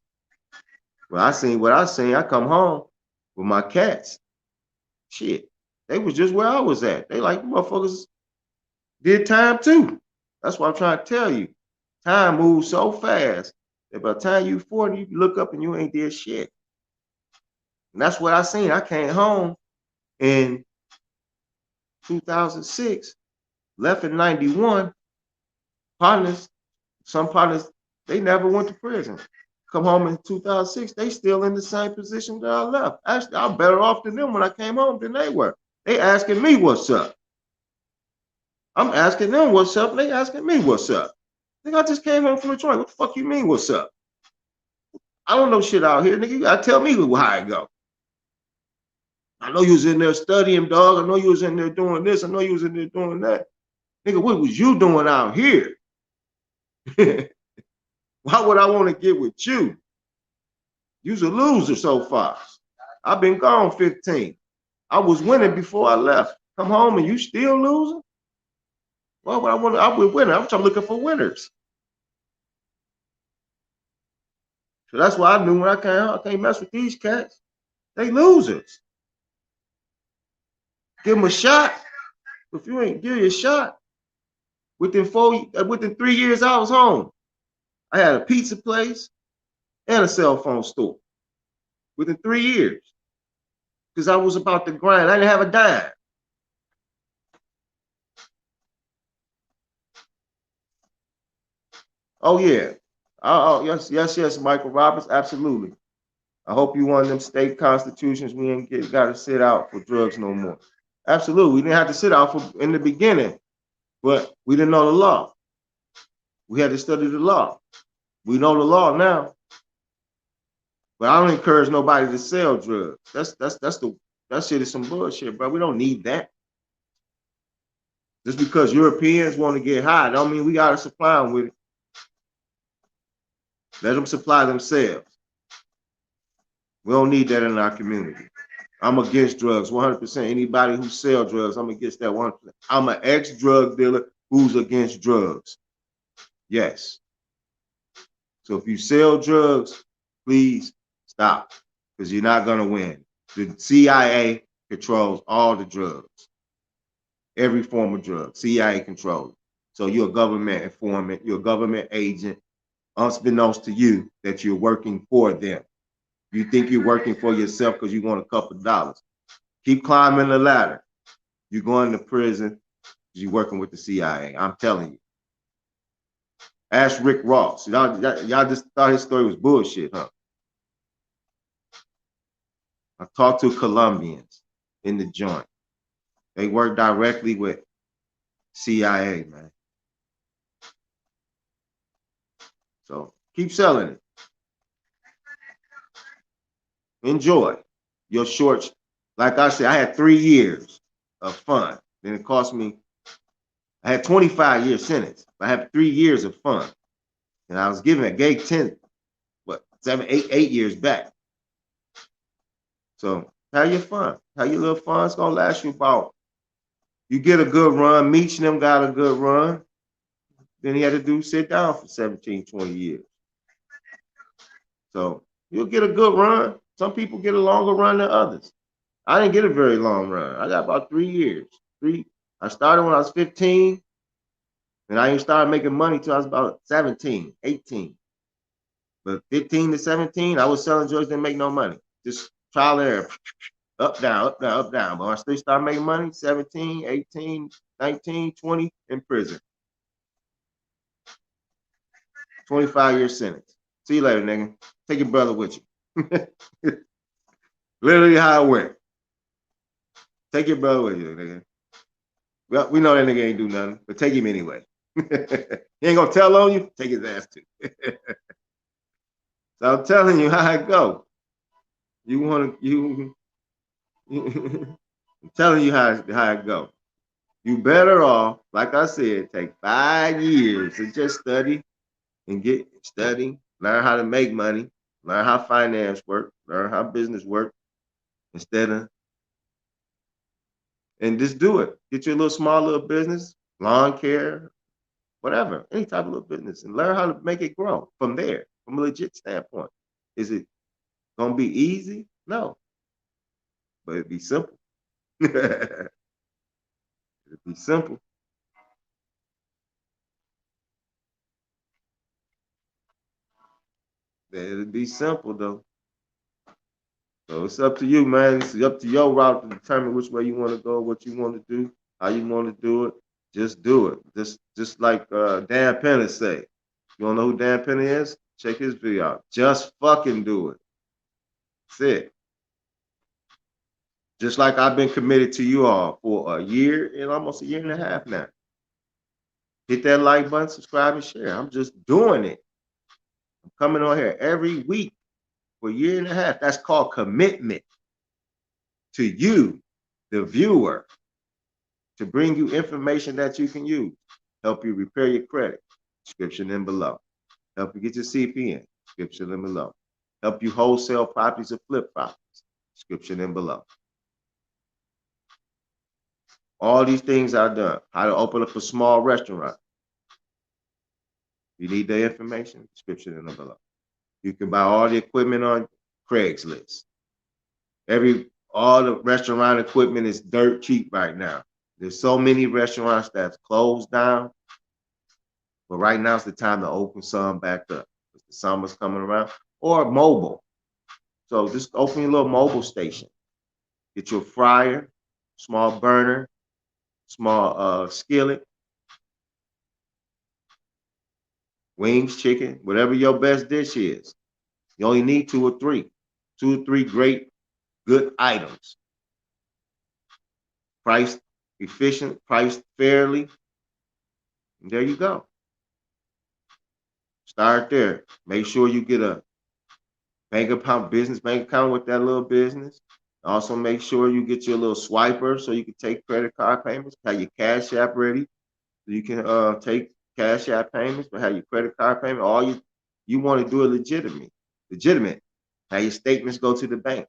what I seen, I come home with my cats. Shit, they was just where I was at. They like, motherfuckers did time too. That's what I'm trying to tell you. Time moves so fast that by the time you 40, you look up and you ain't did shit. And that's what I seen. I came home in 2006, left in 91, partners Some partners, they never went to prison. Come home in 2006, they still in the same position that I left. Actually, I'm better off than them when I came home than they were. They asking me what's up. I'm asking them what's up, and they asking me what's up. I think I just came home from the joint. What the fuck you mean what's up? I don't know shit out here, nigga. You gotta tell me how it go. I know you was in there studying, dog. I know you was in there doing this. I know you was in there doing that. Nigga, what was you doing out here? Why would I want to get with you? You's a loser so far. I've been gone 15. I was winning before I left. Come home and you still losing? Why would I want to? I would win. I'm trying looking for winners. So that's why I knew when I came out, I can't mess with these cats. They losers. Give them a shot. If you ain't give you a shot, within 3 years, I was home. I had a pizza place and a cell phone store within 3 years. Because I was about to grind. I didn't have a dime. Oh, yeah. Oh, yes, Michael Roberts, absolutely. I hope you one of them state constitutions we ain't got to sit out for drugs no more. Absolutely. We didn't have to sit out for in the beginning, but we didn't know the law. We had to study the law. We know the law now. But I don't encourage nobody to sell drugs. That shit is some bullshit, bro. We don't need that. Just because Europeans want to get high, don't mean we gotta supply them with it. Let them supply themselves. We don't need that in our community. I'm against drugs, 100%. Anybody who sells drugs, I'm against that 100%. I'm an ex-drug dealer who's against drugs. Yes. So if you sell drugs, please stop, because you're not gonna win. The CIA controls all the drugs, every form of drug. CIA controls. So you're a government informant, you're a government agent, unbeknownst to you that you're working for them. You think you're working for yourself because you want a couple of dollars. Keep climbing the ladder. You're going to prison because you're working with the CIA. I'm telling you. Ask Rick Ross. Y'all just thought his story was bullshit, huh? I talked to Colombians in the joint. They work directly with CIA, man. So keep selling it. Enjoy your shorts. Like I said, I had 3 years of fun. Then it cost me, I had 25-year sentence. I have 3 years of fun. And I was gave 10, 8 years back. So have your fun. Have your little fun. It's gonna last you about, you get a good run. Meech and them got a good run. Then he had to sit down for 17, 20 years. So you'll get a good run. Some people get a longer run than others. I didn't get a very long run. I got about 3 years. I started when I was 15, and I didn't start making money till I was about 17, 18. But 15 to 17, I was selling drugs, didn't make no money. Just trial and error, up, down, up, down, up, down. But when I still started making money, 17, 18, 19, 20, in prison. 25-year sentence. See you later, nigga. Take your brother with you. Literally how it went. Take your brother with you, nigga. Well, we know that nigga ain't do nothing, but take him anyway. He ain't gonna tell on you, take his ass too. So I'm telling you how it go. I'm telling you how it go. You better off, like I said, take 5 years to just study and learn how to make money, learn how finance work, learn how business work, and just do it. Get your small little business, lawn care, whatever, any type of little business, and learn how to make it grow from there, from a legit standpoint. Is it gonna be easy? No, but it'd be simple. It'd be simple. It'd be simple though. So it's up to you, man. It's up to your route to determine which way you want to go, what you want to do, how you want to do it. Just do it. Just like Dan Penner say, You don't know who Dan Penny is? Check his video out. Just fucking do it. That's it. Just like I've been committed to you all for a year and almost a year and a half now. Hit that like button, subscribe, and share. I'm just doing it. I'm coming on here every week for a year and a half. That's called commitment to you, the viewer, to bring you information that you can use. Help you repair your credit. Description in below. Help you get your CPN. Description in below. Help you wholesale properties or flip properties. Description in below. All these things are done. How to open up a small restaurant. You need the information, description in below. You can buy all the equipment on Craigslist. All the restaurant equipment is dirt cheap right now. There's so many restaurants that's closed down, but right now it's the time to open some back up. The summer's coming around, or mobile. So just open your little mobile station. Get your fryer, small burner, small skillet, wings, chicken, whatever your best dish is. You only need 2 or 3. 2 or 3 great, good items. Priced efficient, priced fairly. And there you go. Start there. Make sure you get a business bank account with that little business. Also make sure you get your little swiper so you can take credit card payments. Have your Cash App ready so you can take Cash App payments, but have your credit card payment. All you want to do it legitimate. Have your statements go to the bank.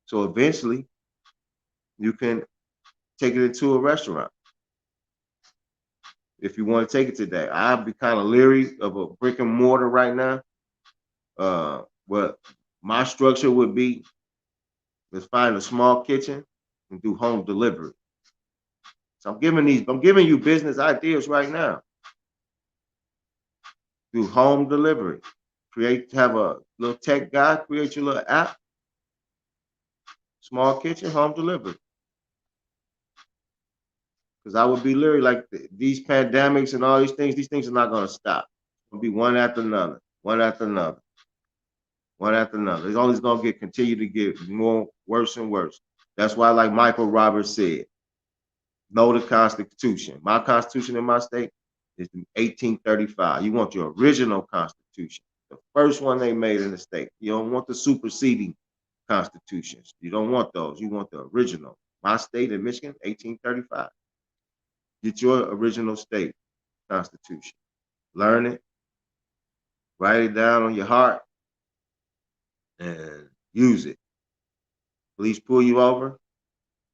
So eventually you can take it into a restaurant. If you want to take it today, I'd be kind of leery of a brick and mortar right now. What my structure would be is find a small kitchen and do home delivery. So I'm giving you business ideas right now. Do home delivery. Have a little tech guy, create your little app. Small kitchen, home delivery. Because I would be leery, like these pandemics and all these things are not going to stop. It'll be one after another, one after another, one after another. It's always going to continue to get more worse and worse. That's why, like Michael Roberts said, know the Constitution. My Constitution in my state is 1835. You want your original Constitution, the first one they made in the state. You don't want the superseding constitutions. You don't want those. You want the original. My state in Michigan, 1835. Get your original state constitution. Learn it. Write it down on your heart and use it. Police pull you over,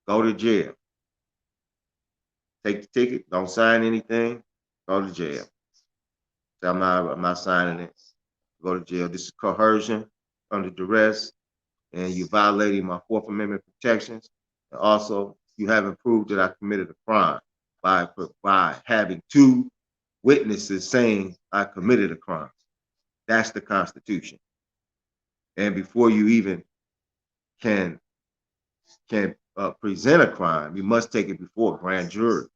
go to jail. Take the ticket, don't sign anything, go to jail. Say, I'm not signing it. Go to jail. This is coercion under duress, and you're violating my 4th Amendment protections. And also, you haven't proved that I committed a crime by having 2 witnesses saying I committed a crime. That's the Constitution. And before you even can present a crime, you must take it before a grand jury.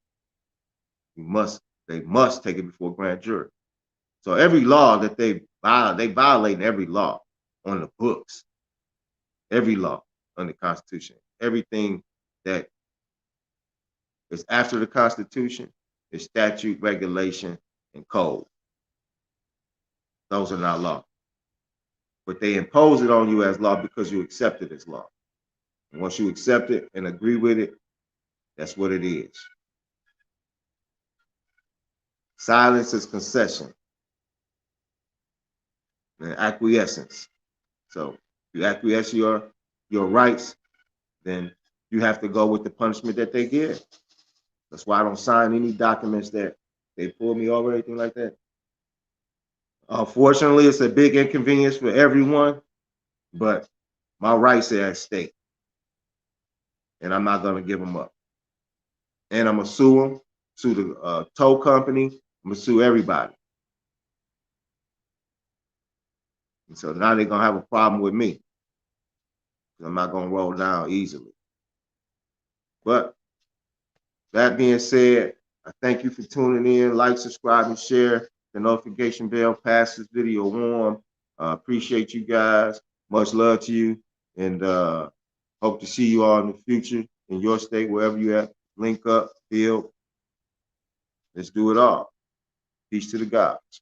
They must take it before a grand jury. So every law that they violate every law on the books, every law on the Constitution, everything that is after the Constitution is statute, regulation, and code. Those are not law. But they impose it on you as law because you accept it as law. And once you accept it and agree with it, that's what it is. Silence is concession and acquiescence. So if you acquiesce your rights, then you have to go with the punishment that they give. That's why I don't sign any documents that they pull me over or anything like that. Unfortunately, it's a big inconvenience for everyone, but my rights are at stake. And I'm not going to give them up. And I'm going to sue the tow company. I'm going to sue everybody. And so now they're going to have a problem with me. I'm not going to roll down easily. But that being said, I thank you for tuning in. Like, subscribe, and share. the notification bell, pass this video on. Appreciate you guys. Much love to you, and hope to see you all in the future in your state, wherever you at. Link up, build. Let's do it all. Peace to the gods.